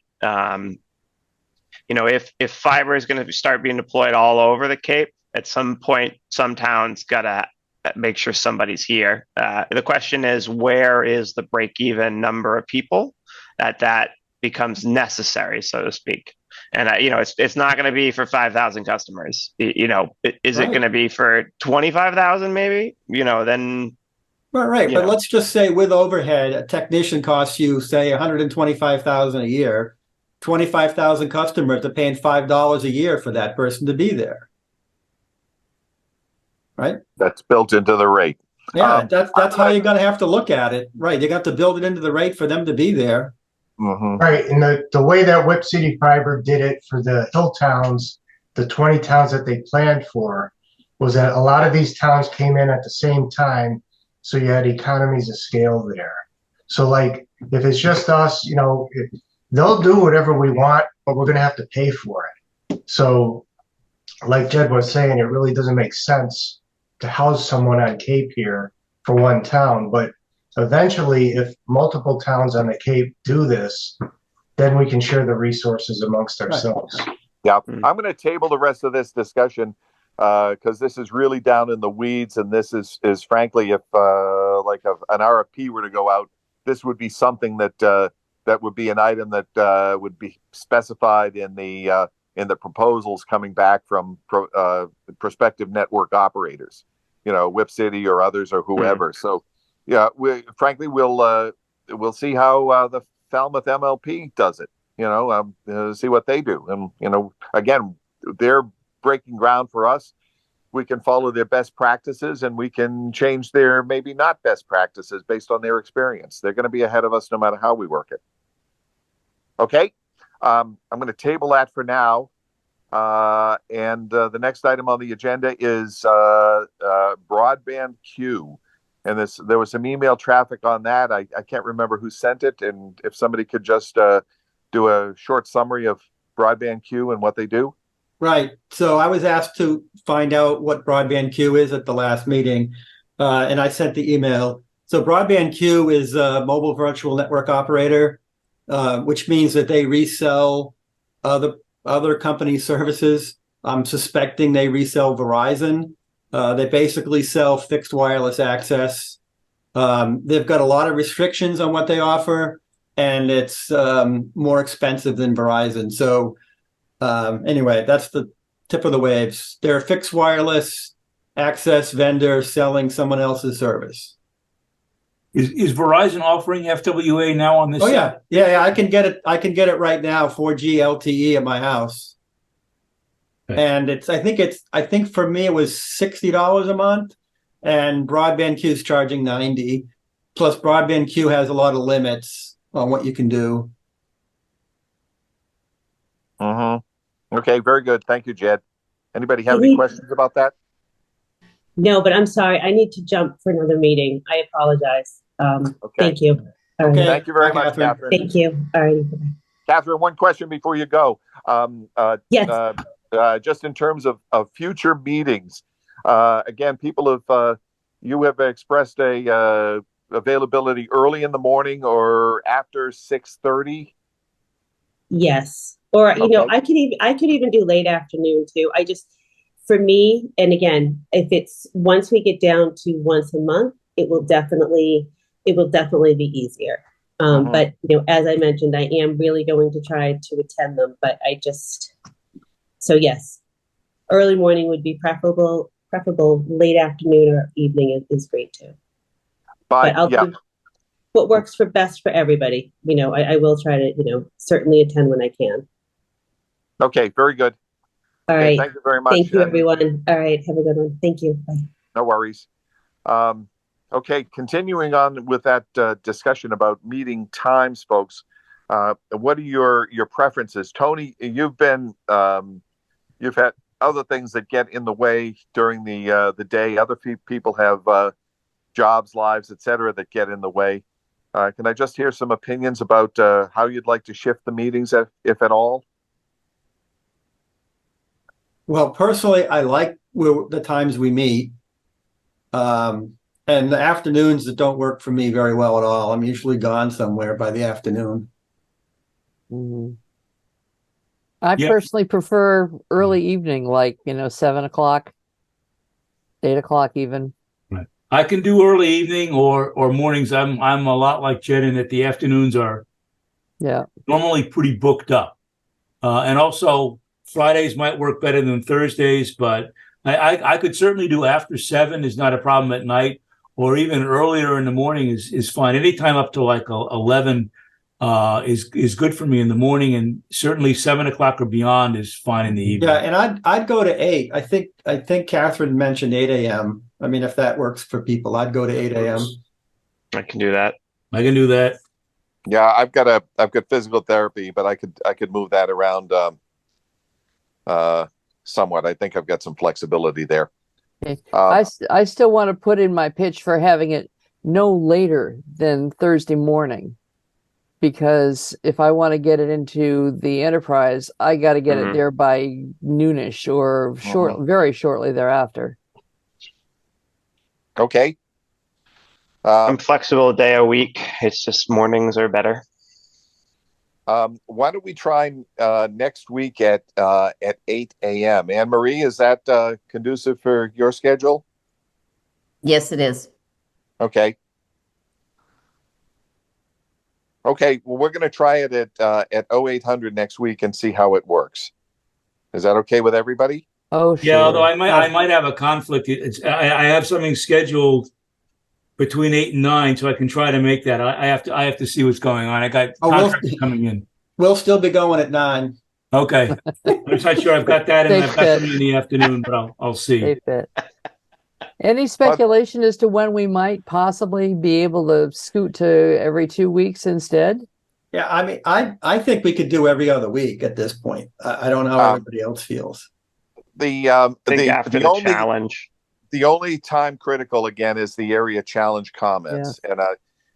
If fiber is going to start being deployed all over the Cape, at some point, some towns got to make sure somebody's here. The question is, where is the break-even number of people that becomes necessary, so to speak? And it's not going to be for 5,000 customers. Is it going to be for 25,000 maybe? Then. Right. But let's just say with overhead, a technician costs you, say, $125,000 a year. 25,000 customers are paying $5 a year for that person to be there. Right? That's built into the rate. Yeah, that's how you're going to have to look at it. Right. You got to build it into the rate for them to be there. Mm-hmm. Right. And the way that Whip City Fiber did it for the hill towns, the 20 towns that they planned for, was that a lot of these towns came in at the same time. So you had economies of scale there. So like, if it's just us, they'll do whatever we want, but we're going to have to pay for it. So like Jed was saying, it really doesn't make sense to house someone on Cape here for one town. But eventually, if multiple towns on the Cape do this, then we can share the resources amongst ourselves. Yeah, Hmm. I'm going to table the rest of this discussion because this is really down in the weeds, and this is frankly, if an RFP were to go out, this would be something that that would be an item that would be specified in the proposals coming back from prospective network operators, Whip City or others or whoever. So, yeah, frankly we'll see how the Falmouth MLP does it. See what they do. And, again, they're breaking ground for us. We can follow their best practices and we can change their maybe not best practices based on their experience. They're going to be ahead of us no matter how we work it. Okay. I'm going to table that for now. And the next item on the agenda is broadband queue. And there was some email traffic on that. I can't remember who sent it. And if somebody could just do a short summary of broadband queue and what they do. Right. So I was asked to find out what broadband queue is at the last meeting, and I sent the email. So broadband queue is a mobile virtual network operator, which means that they resell other company services. I'm suspecting they resell Verizon. They basically sell fixed wireless access. They've got a lot of restrictions on what they offer, and it's more expensive than Verizon. So anyway, that's the tip of the waves. They're a fixed wireless access vendor selling someone else's service. Is Verizon offering FWA now on this? Oh yeah. I can get it. I can get it right now, 4G LTE at my house. Okay. And I think for me it was $60 a month, and Broadband Q is charging $90. Plus, Broadband Q has a lot of limits on what you can do. Okay, very good. Thank you, Jed. Anybody have any questions about that? No, but I'm sorry. I need to jump for another meeting. I apologize. Okay. Thank you. All Okay. right. Thank you very Bye, much, Catherine. Thank you. All right. Catherine, one question before you go. Yes. Just in terms of future meetings, again, people have you have expressed a availability early in the morning or after 6:30. Yes. Or, Okay. I could even do late afternoon too. For me, and again, if it's once we get down to once a month, it will definitely be easier. But as I mentioned, I am really going to try to attend them, but so yes, early morning would be preferable. Late afternoon or evening is great too. But I'll do what works best for everybody. I will try to, certainly attend when I can. Okay, very good. All right. Thank you very much. Thank you, everyone. All right. Have a good one. Thank you. Bye. No worries. Okay, continuing on with that discussion about meeting times, folks. What are your preferences, Tony? You've had other things that get in the way during the day. Other people have jobs, lives, etc., that get in the way. Can I just hear some opinions about how you'd like to shift the meetings, if at all? Well, personally, I like the times we meet. And the afternoons that don't work for me very well at all. I'm usually gone somewhere by the afternoon. I personally prefer early evening, like 7 o'clock, 8 o'clock even. Right. I can do early evening or mornings. I'm a lot like Jed in that the afternoons are normally pretty booked up, and also Fridays might work better than Thursdays, but I could certainly do after 7 is not a problem at night, or even earlier in the morning is fine. Anytime up to like 11 is good for me in the morning, and certainly 7 o'clock or beyond is fine in the evening. Yeah, and I'd go to 8. I think Catherine mentioned 8 a.m. I mean, if that works for people, I'd go to 8 a.m. I can do that. I can do that. Yeah, I've got physical therapy, but I could move that around somewhat. I think I've got some flexibility there. Okay. I still want to put in my pitch for having it no later than Thursday morning, because if I want to get it into the enterprise, I got to get it there by noonish or very shortly thereafter. Okay. I'm flexible a day a week. It's just mornings are better. Why don't we try next week at 8 a.m. Anne Marie, is that conducive for your schedule? Yes, it is. Okay. Okay, well, we're going to try it at 0800 next week and see how it works. Is that okay with everybody? Oh, Yeah, although sure. I might have a conflict. I have something scheduled between 8 and 9, so I can try to make that. I have to see what's going on. I got contracts coming in. We'll still be going at 9. Okay. I'm just not sure I've got that, and Safe I've got bet. something in the afternoon, but I'll see. Safe bet. Any speculation as to when we might possibly be able to scoot to every 2 weeks instead? Yeah, I mean, I think we could do every other week at this point. I don't know how everybody else feels. I think after the challenge. The only time critical again is the area challenge comments,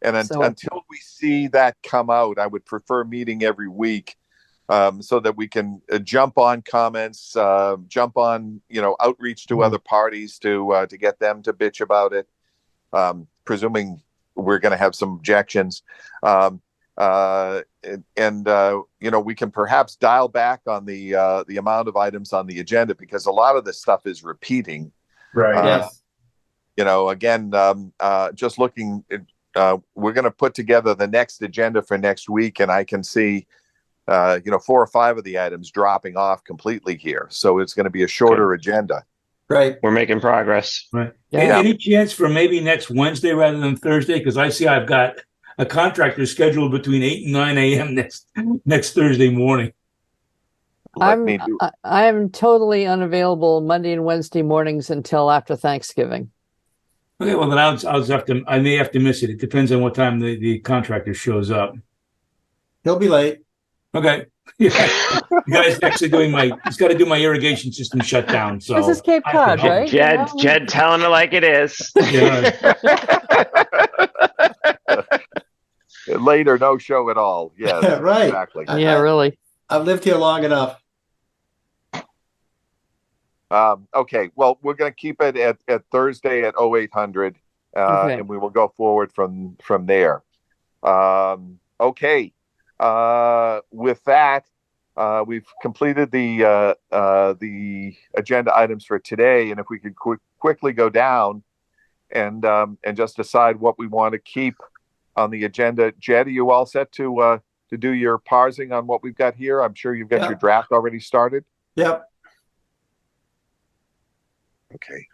until we see that come out, I would prefer meeting every week, so that we can jump on comments, jump on outreach to other parties to get them to bitch about it, presuming we're going to have some objections, we can perhaps dial back on the amount of items on the agenda, because a lot of this stuff is repeating. Right. Yes. Again, just looking, we're going to put together the next agenda for next week, and I can see, 4 or 5 of the items dropping off completely here. So it's going to be a shorter agenda. Right. We're making progress. Right. Yeah. Any chance for maybe next Wednesday rather than Thursday? Because I see I've got a contractor scheduled between 8 and 9 a.m. next Thursday morning. I am totally unavailable Monday and Wednesday mornings until after Thanksgiving. Okay, well then I may have to miss it. It depends on what time the contractor shows up. He'll be late. Okay. Yeah. The guy's actually he's got to do my irrigation system shutdown. So This is Cape Cod, right? Jed telling it like it is. Yeah. Later, no show at all. Yeah, right. Exactly. Yeah, really. I've lived here long enough. Okay, well, we're going to keep it at Thursday at 0800, Okay. and we will go forward from there. Okay. With that, we've completed the agenda items for today, and if we could quickly go down and just decide what we want to keep on the agenda. Jed, are you all set to do your parsing on what we've got here? I'm sure you've got your draft already started. Yep. Okay,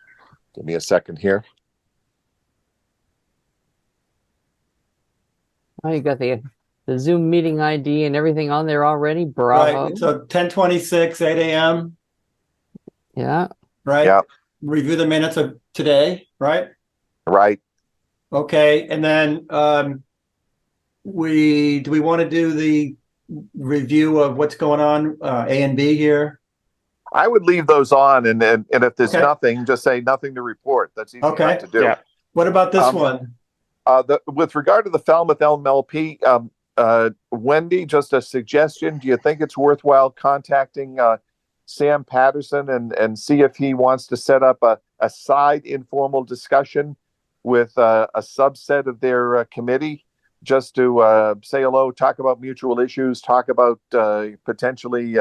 give me a second here. Oh, you got the Zoom meeting ID and everything on there already. Bravo. Right. So 10:26, 8 a.m. Yeah. Right. Yeah. Review the minutes of today. Right. Right. Okay. And then do we want to do the review of what's going on A and B here? I would leave those on, and if there's nothing, just say nothing to report. That's easy enough to do. Yeah. What about this one? With regard to the Falmouth LMLP, Wendy, just a suggestion. Do you think it's worthwhile contacting Sam Patterson and see if he wants to set up a side informal discussion with a subset of their committee, just to say hello, talk about mutual issues, talk about potentially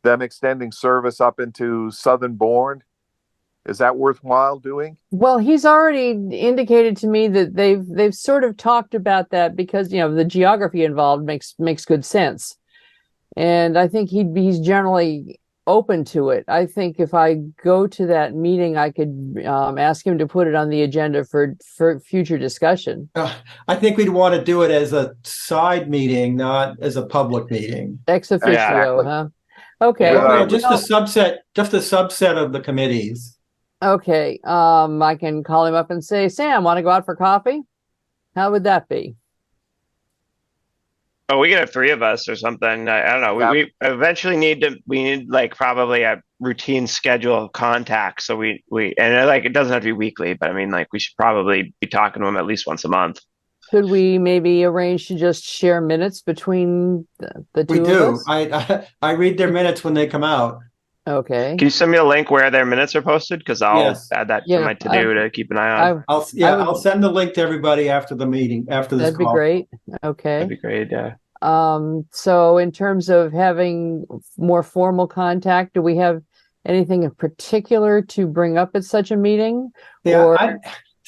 them extending service up into southern Bourne? Is that worthwhile doing? Well, he's already indicated to me that they've sort of talked about that because the geography involved makes good sense, and I think he's generally open to it. I think if I go to that meeting, I could ask him to put it on the agenda for future discussion. I think we'd want to do it as a side meeting, not as a public meeting. Ex officio, Exactly. huh? Okay. Just a subset of the committees. Okay. I can call him up and say, Sam, want to go out for coffee? How would that be? Oh, we could have 3 of us or something. I don't know. Yeah. We eventually need like probably a routine schedule of contact. So we it doesn't have to be weekly, but I mean, like, we should probably be talking to them at least once a month. Could we maybe arrange to just share minutes between the two We of do. us? I read their minutes when they come out. Okay. Can you send me a link where their minutes are posted? Because I'll Yes. add that to Yeah, my to-do to keep an eye on. I'll send the link to everybody after the meeting, after this That'd be call. great. That'd Okay. be great. Yeah. So in terms of having more formal contact, do we have anything in particular to bring up at such a meeting? Yeah, Or I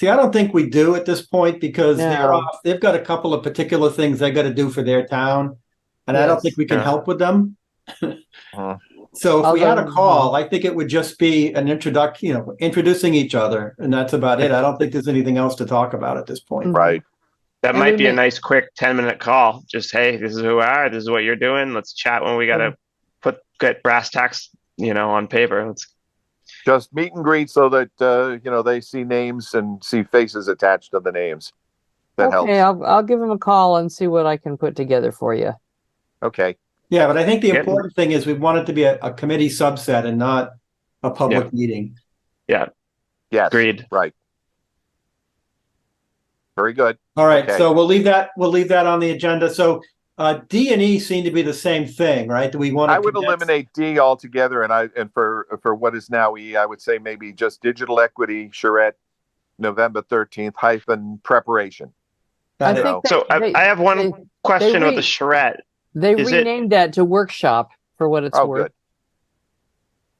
don't think we do at this point because they're No. off. They've got a couple of particular things they got to do for their town, and I don't Yes. think we can Yeah. help with them. So if we had a Although- call, I think it would just be an introduction, introducing each other, and that's about it. I don't think there's anything else to talk about at this point. Right. That And might we be a may- nice quick 10-minute call. Just, hey, this is who we are. This is what you're doing. Let's chat when we gotta get brass tacks, on paper. Let's Just meet and greet so that they see names and see faces attached to the names. That Okay, helps. I'll give him a call and see what I can put together for you. Okay. Yeah, but I think the Yeah. important thing is we want it to be a committee subset and not a public meeting. yeah, Yes. agreed. Right. Very good. All right, Okay. so we'll leave that on the agenda. So D and E seem to be the same thing, right? Do we want to I would eliminate D altogether, and for what is now E, I would say maybe just digital equity, charrette, November 13th - preparation. I Got it. think So I have one question with the charrette. They Is it- renamed that to workshop for what it's Oh, worth. good.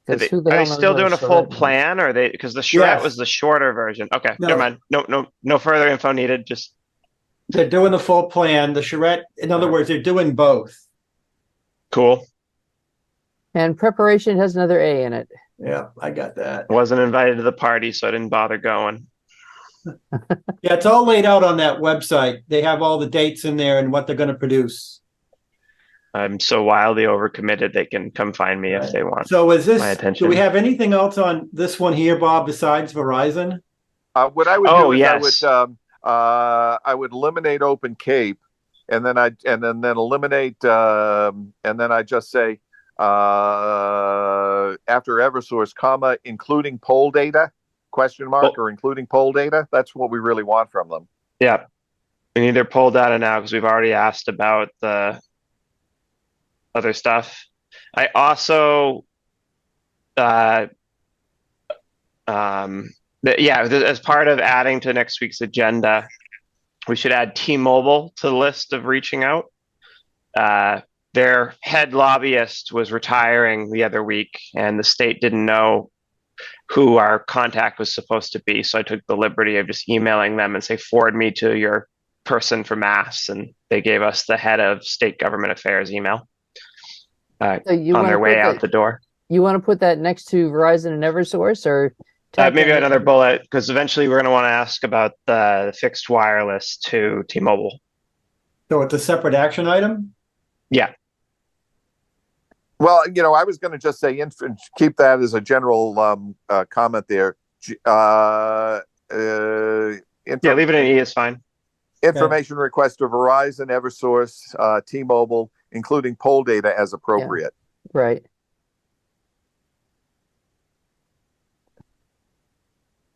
'Cause who the Are hell they knows still what doing a full charrette means? plan, or because the charrette Yes. was the shorter version? Okay, No. never mind. No further info needed. Just They're doing the full plan. The charrette, in other words, they're doing both. cool. And preparation has another A in it. Yeah, I got that. Wasn't invited to the party, so I didn't bother going. Yeah, it's all laid out on that website. They have all the dates in there and what they're going to produce. I'm so wildly overcommitted. They can come find me if Right. they want. So is my this, attention. do we have anything else on this one here, Bob, besides Verizon? What I would Oh, do is yes. I would eliminate Open Cape, and then eliminate and then I just say after EverSource, comma, including poll data, question mark, or including poll data. That's what we really want from them. Yeah. We need their poll data now because we've already asked about the other stuff. I also, as part of adding to next week's agenda, we should add T-Mobile to the list of reaching out. Their head lobbyist was retiring the other week, and the state didn't know who our contact was supposed to be. So I took the liberty of just emailing them and say, forward me to your person for Mass. And they gave us the head of state government affairs email So you on wanna their way put out that- the door. You want to put that next to Verizon and EverSource, or Maybe another bullet, because eventually we're going to want to ask about the fixed wireless to T-Mobile. So it's a separate action item? Yeah. Well, I was going to just say, keep that as a general comment there. Leave it in E is fine. Information request to Verizon, EverSource, T-Mobile, including poll data as appropriate. right?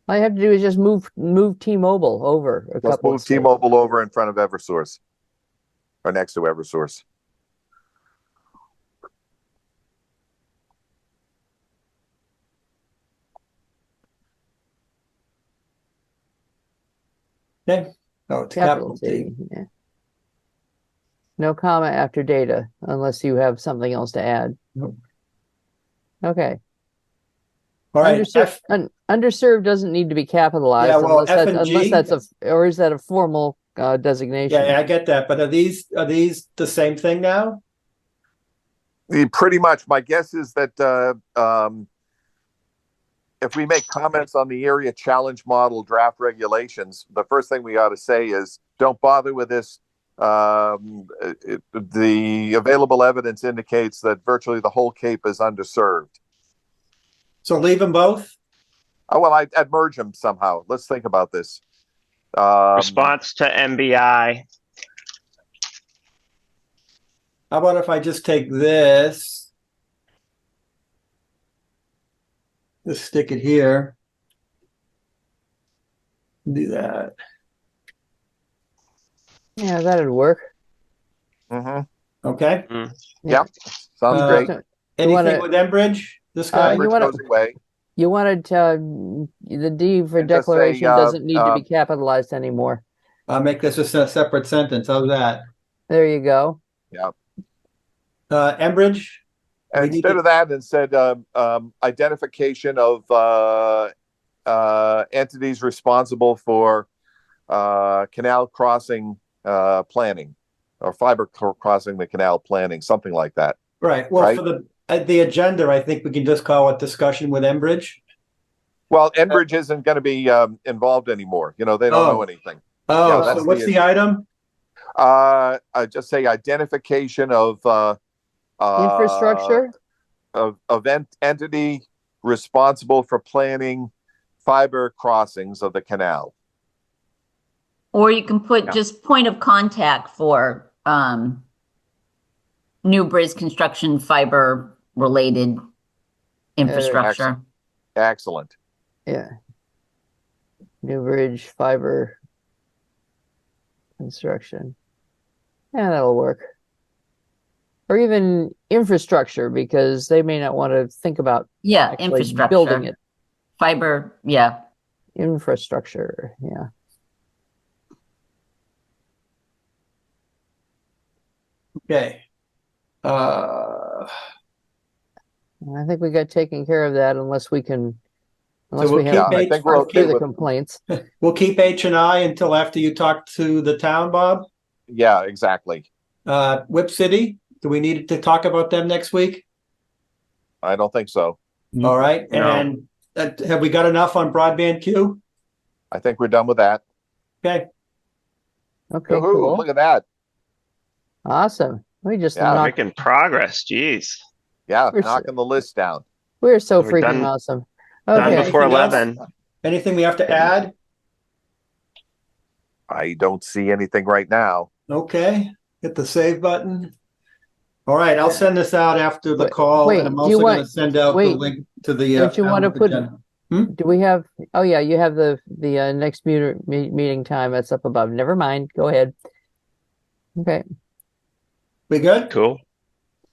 All you have to do is just move T-Mobile over a Let's couple move of states. T-Mobile over in front of EverSource, or next to EverSource. Okay. Oh, it's Capital capital T. T. Yeah. No comma after data, unless you have something else to add. Nope. Okay. All right. Underserved doesn't need to be capitalized Yeah, well, unless F that's and G- or is that a formal designation? Yeah, I get that. But are these the same thing now? Pretty much. My guess is that if we make comments on the area challenge model draft regulations, the first thing we ought to say is, don't bother with this. The available evidence indicates that virtually the whole Cape is underserved. So leave them both? Oh, well, I'd merge them somehow. Let's think about this. Response to MBI. How about if I just take this, just stick it here, do that. Yeah, that'd work. Mm-hmm. Okay. Yeah, sounds great. You Anything wanna- with Enbridge? This guy? Bridge wanna- goes away. You wanted the D for And just say, declaration doesn't need to be capitalized anymore. I'll make this a separate sentence. How's that? There you go. Yeah. Enbridge? And We need instead to- of that, it said identification of entities responsible for canal crossing planning or fiber crossing the canal planning, something like that. Right. Well, Right. for the agenda, I think we can just call it discussion with Enbridge. Well, Enbridge isn't going to be involved anymore. You know, they don't know anything. Oh, Yeah, that's so what's the item? I just say identification of Infrastructure? of entity responsible for planning fiber crossings of the canal. Or you can put just point of contact for New Bridge construction fiber related infrastructure. Excellent. Yeah. New bridge, fiber, construction. Yeah, that'll work. Or even infrastructure, because they may not want to think about Yeah, actually infrastructure. building it. Fiber, yeah. Infrastructure, yeah. Okay. I think we got taken care of that unless we can, unless we'll we keep have I think we're okay the with. complaints. We'll keep H&I until after you talk to the town, Bob. Yeah, exactly. Whip City, do we need to talk about them next week? I don't think so. All right. No. And have we got enough on broadband queue? I think we're done with that. Okay. Okay, Woohoo, cool. look at that. Awesome. We just Yeah, knocked, Making progress. Jeez. Yeah, We're knocking the list down. we're so We're freaking done- awesome. Done Okay. before Anything else? 11. Anything we have to add? I don't see anything right now. Okay. Hit the save button. All right. I'll send this out after the Wait, call. wait, And I'm do you also going to want- send out the wait, link to the don't you want to put- agenda. Do we have, oh yeah, you have the next meeting time that's up above. Never mind. Go ahead. Okay. We good? Cool.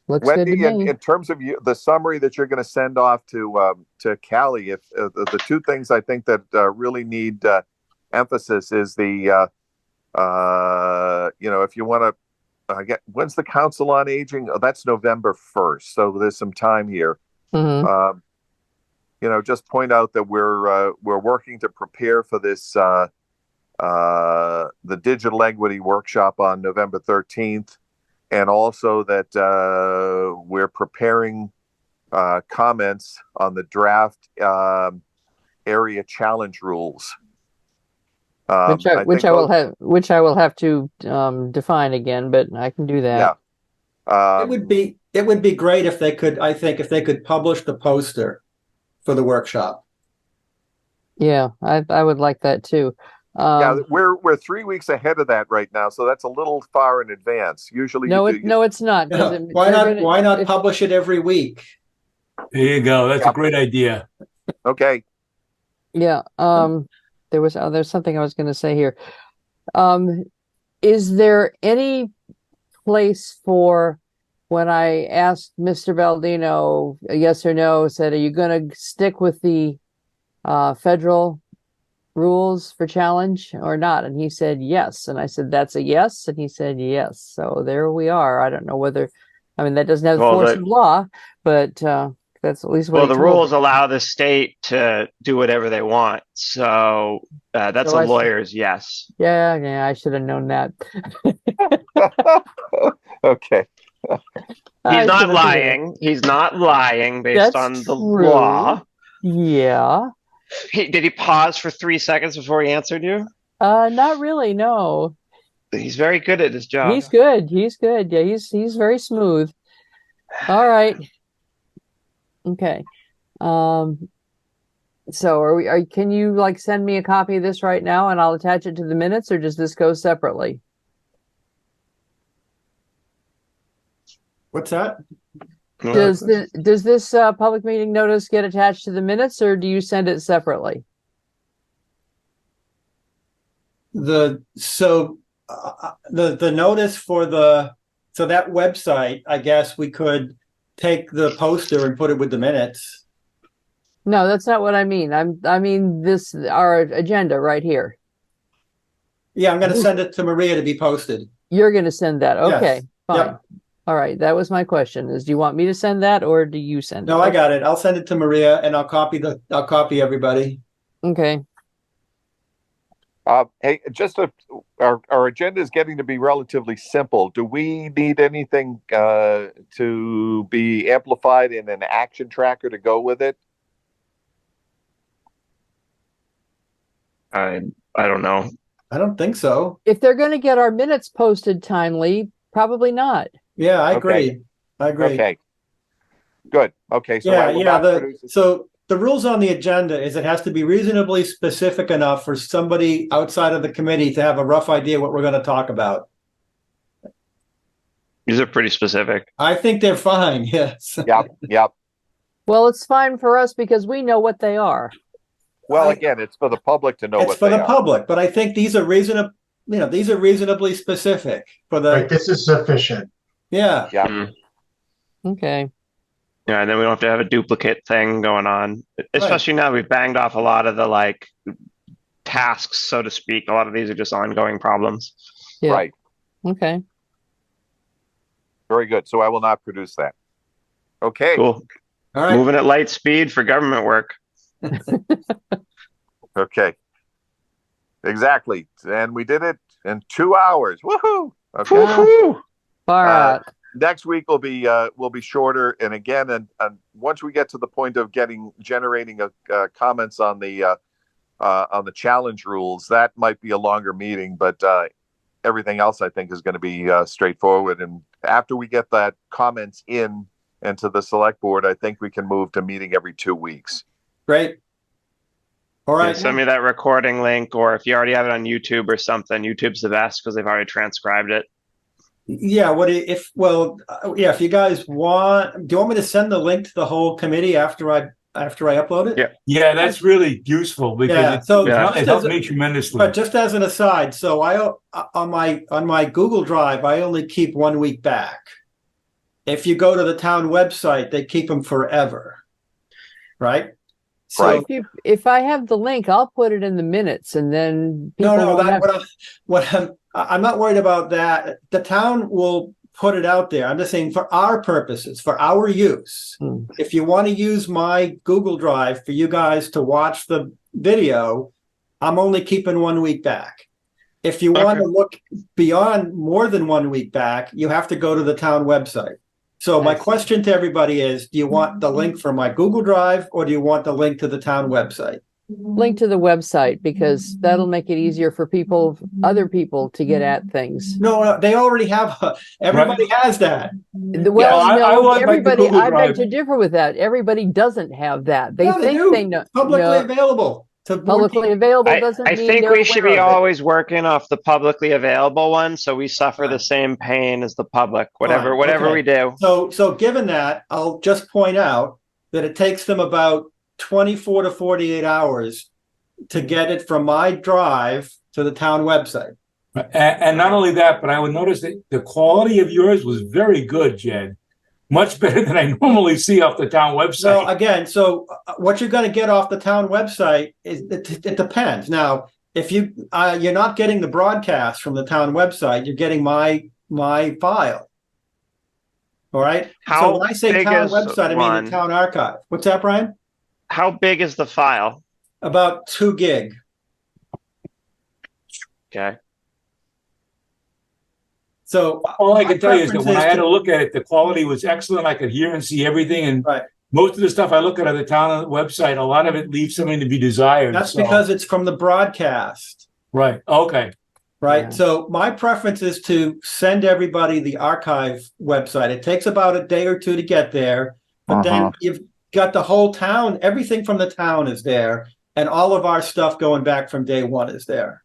Looks good to Wendy, me. in terms of the summary that you're going to send off to Callie, if the two things I think that really need emphasis is the if you want to get, when's the Council on Aging? Oh, that's November 1st, so there's some time here. Mhm. Just point out that we're working to prepare for this the digital equity workshop on November 13th. And also that we're preparing comments on the draft area challenge rules. Which I will have to define again, but I can do that. Yeah. It would be great if they could, I think, if they could publish the poster for the workshop. Yeah, I would like that too. Yeah, we're 3 weeks ahead of that right now, so that's a little far in advance. Usually, No, it's not. 'Cause Why not publish it every week? There you go. That's a great idea. Okay. Yeah. There's something I was going to say here. Is there any place for when I asked Mr. Baldino, yes or no, said, are you going to stick with the federal rules for challenge or not? And he said yes. And I said, that's a yes. And he said yes. So there we are. I don't know whether, that doesn't have the force of law, but that's at least what Well, he the told rules me. allow the state to do whatever they want. So that's So a lawyer's yes. Yeah, I should have known that. Okay. He's not lying. He's not lying based That's on the true. law. Yeah. Did he pause for 3 seconds before he answered you? Not really, no. He's very good at his job. He's good. Yeah, he's very smooth. All right. Okay. So can you send me a copy of this right now and I'll attach it to the minutes, or does this go separately? What's that? Does this public meeting notice get attached to the minutes, or do you send it separately? The notice for that website, I guess we could take the poster and put it with the minutes. No, that's not what I mean. I mean this, our agenda right here. Yeah, I'm going to send it to Maria to be posted. You're going to send that. Okay, Yes. fine. Yep. All right. That was my question is, do you want me to send that or do you send it? No, I got it. I'll send it to Maria and I'll copy everybody. Okay. Hey, our agenda is getting to be relatively simple. Do we need anything to be amplified in an action tracker to go with it? I don't know. I don't think so. If they're going to get our minutes posted timely, probably not. Yeah, I agree. Okay. I agree. Okay. Good. Okay. So I will Yeah. not produce it. So the rules on the agenda is it has to be reasonably specific enough for somebody outside of the committee to have a rough idea what we're going to talk about. These are pretty specific. I think they're fine. Yes. Yep. Well, it's fine for us because we know what they are. Well, again, it's for the public to know It's what for they the are. public, but I think these are reasonably specific for the. Right, this is sufficient. Yeah. Yeah. Mm. Okay. Yeah, and then we don't have to have a duplicate thing going on. Especially now we've banged off a lot of the like tasks, so to speak. A lot of these are just ongoing problems. Yeah. Right. Okay. Very good. So I will not produce that. Okay. Cool. All right. Moving at light speed for government work. Okay. Exactly. And we did it in 2 hours. Woohoo! Okay. Woo-hoo! Far out. Next week will be shorter. And again, and once we get to the point of generating comments on the challenge rules, that might be a longer meeting. But everything else, I think, is going to be straightforward. And after we get that comments into the select board, I think we can move to meeting every 2 weeks. Great. All Yeah, right. send me that recording link, or if you already have it on YouTube or something, YouTube's the best because they've already transcribed it. Yeah. If you guys want, do you want me to send the link to the whole committee after I upload it? Yeah. Yeah, that's really useful Yeah. because So it helped me tremendously. But just as an aside, so on my Google Drive, I only keep 1 week back. If you go to the town website, they keep them forever. Right? So Right. If I have the link, I'll put it in the minutes and then people no, won't have- I'm not worried about that. The town will put it out there. I'm just saying for our purposes, for our use. If you want to use my Google Drive for you guys to watch the video, I'm only keeping 1 week back. If you want to look beyond more than 1 week back, you have to go to the town website. So my question to everybody is, do you want the link for my Google Drive or do you want the link to the town website? link to the website because that'll make it easier for other people to get at things. No, they already have. Everybody has that. Well, I want my everybody. Google I beg Drive. to differ with that. Everybody doesn't have that. They No, think do. they know. Publicly available. To Publicly available doesn't I mean think they're we should aware be of it. always working off the publicly available one, so we suffer the same pain as the public. Whatever okay. we do. So given that, I'll just point out that it takes them about 24 to 48 hours to get it from my drive to the town website. And not only that, but I would notice that the quality of yours was very good, Jed. Much better than I normally see off the town website. So again, what you're going to get off the town website is it depends. Now, if you're not getting the broadcast from the town website, you're getting my file. All right. So when I say town website, I mean the town archive. What's that, Brian? How big is the file? About 2 gig. Okay. So all I can tell you is that when I had to look at it, the quality was excellent. I could hear and see everything. And most of the stuff I look at on the town website, a lot of it leaves something to be desired. That's because it's from the broadcast. Right. Okay. Right. Yeah. So my preference is to send everybody the archive website. It takes about a day or two to get there, but then you've got the whole town. Everything from the town is there, and all of our stuff going back from day one is there.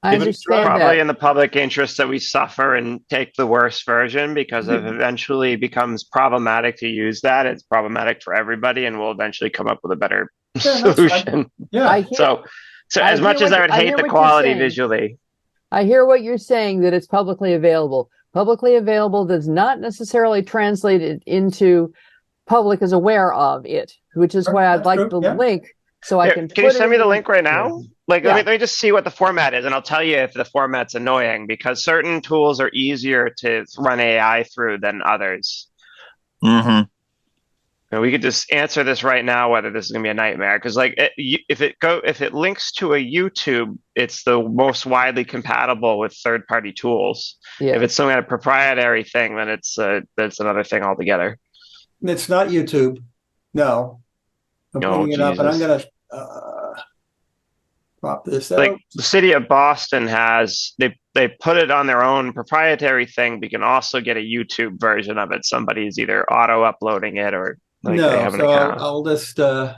I understand probably in the public interest that we suffer and take the worst version because it eventually becomes problematic to use that. It's problematic for everybody, and we'll eventually come up with a better solution. Yeah. So as much as I would hate the quality visually, I hear what you're saying, that it's publicly available, publicly available does not necessarily translate it into public is aware of it, which is why I'd That's like true, the yeah. link so I Here, can can you put it send me in the link right now? Like, Yeah. let me just see what the format is, and I'll tell you if the format's annoying, because certain tools are easier to run AI through than others. Mm-hmm. And we could just answer this right now, whether this is gonna be a nightmare. Because like, if it links to a YouTube, it's the most widely compatible with third-party tools. Yeah. If it's some kind of proprietary thing, then that's another thing altogether. It's not YouTube. No. I'm Oh, putting it up, and I'm Jesus. gonna pop this Like out. the city of Boston has, they put it on their own proprietary thing, but you can also get a YouTube version of it. Somebody's either auto uploading it or like they No, have an so account. I'll just so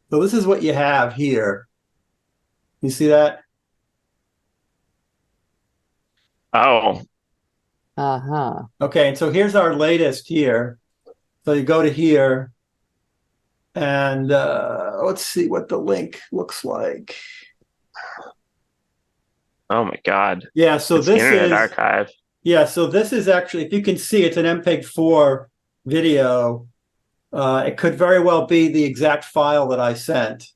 this is what you have here. You see that? Oh, Uh-huh. Okay, and so here's our latest here. So you go to here, and let's see what the link looks like. oh my God. Yeah, so It's the this Internet is Archive. yeah, so this is actually, if you can see, it's an MPEG-4 video. It could very well be the exact file that I sent.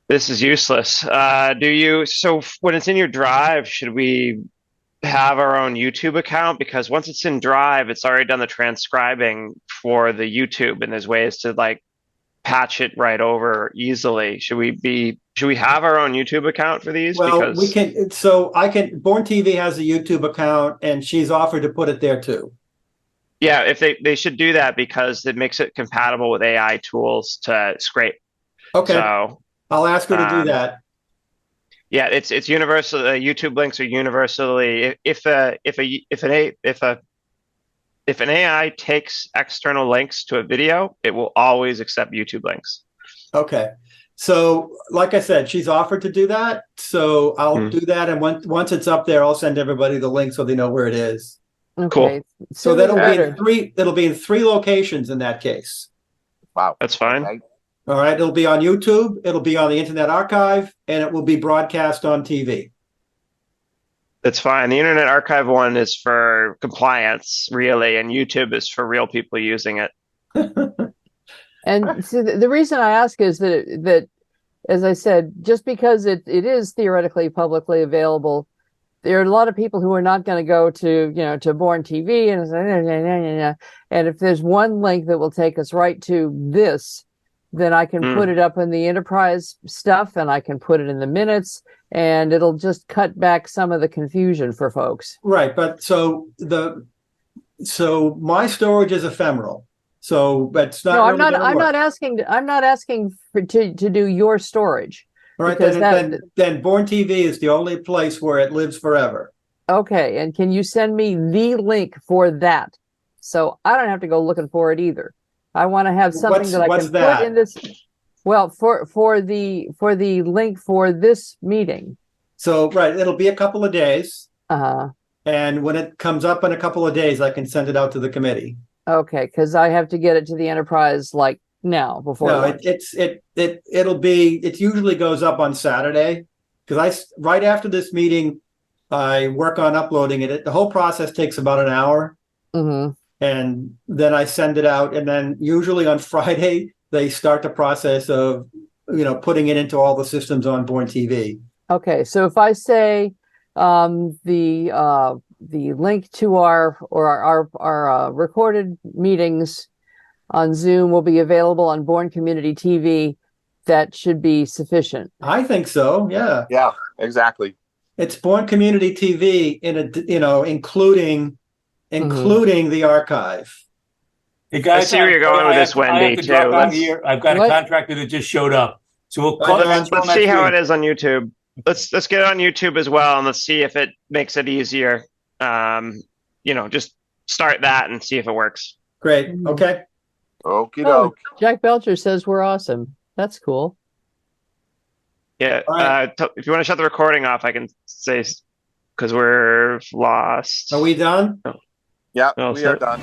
This is useless. So when it's in your drive, should we have our own YouTube account? Because once it's in Drive, it's already done the transcribing for the YouTube, and there's ways to like patch it right over easily. Should we have our own YouTube account for these? Well, we Because can, so I can, Bourne TV has a YouTube account, and she's offered to put it there too. yeah, if they should do that because it makes it compatible with AI tools to scrape. Okay, So I'll ask her to do that. yeah, it's universal. YouTube links are universally if an AI takes external links to a video, it will always accept YouTube links. Okay. So, like I said, she's offered to do that. So I'll do that. And once it's up there, I'll send everybody the link so they know where it is. Okay. So Sooner the it'll be in 3 locations in that case. Wow. That's fine. Okay. All right. It'll be on YouTube, it'll be on the Internet Archive, and it will be broadcast on TV. That's fine. The Internet Archive one is for compliance, really, and YouTube is for real people using it. And so the reason I ask is that, as I said, just because it is theoretically publicly available, there are a lot of people who are not going to go to Bourne TV and say, and if there's one link that will take us right to this, then I can put it up in the enterprise stuff, and I can put it in the minutes, and it'll just cut back some of the confusion for folks. Right. But so my storage is ephemeral. So that's not. No, really gonna I'm work. not asking to do your storage. All right, because then Bourne TV is the only place where it lives forever. Okay, and can you send me the link for that? So I don't have to go looking for it either. I want to have something that I can put in this. Well, for the link for this meeting. So right, it'll be a couple of days. Uh-huh. And when it comes up in a couple of days, I can send it out to the committee. Okay, because I have to get it to the enterprise like now before. No, it usually goes up on Saturday because right after this meeting, I work on uploading it. The whole process takes about an hour. Mm-hmm. And then I send it out, and then usually on Friday they start the process of putting it into all the systems on Bourne TV. Okay, so if I say the link to our recorded meetings on Zoom will be available on Bourne Community TV, that should be sufficient. I think so. Yeah. Yeah, exactly. It's Bourne Community TV including the archive. Hey guys, I see where you're going with this, Wendy. I have to drop out here. I've got a contractor that just showed up, so we'll call let's see how it is on YouTube. Let's get it on YouTube as well, and let's see if it makes it easier. Just start that and see if it works. Great. Okay. Okie doke. Jack Belcher says we're awesome. That's cool. Yeah. Right. If you want to shut the recording off, I can say because we're lost. Are we done? Yeah, Oh, we so- are done.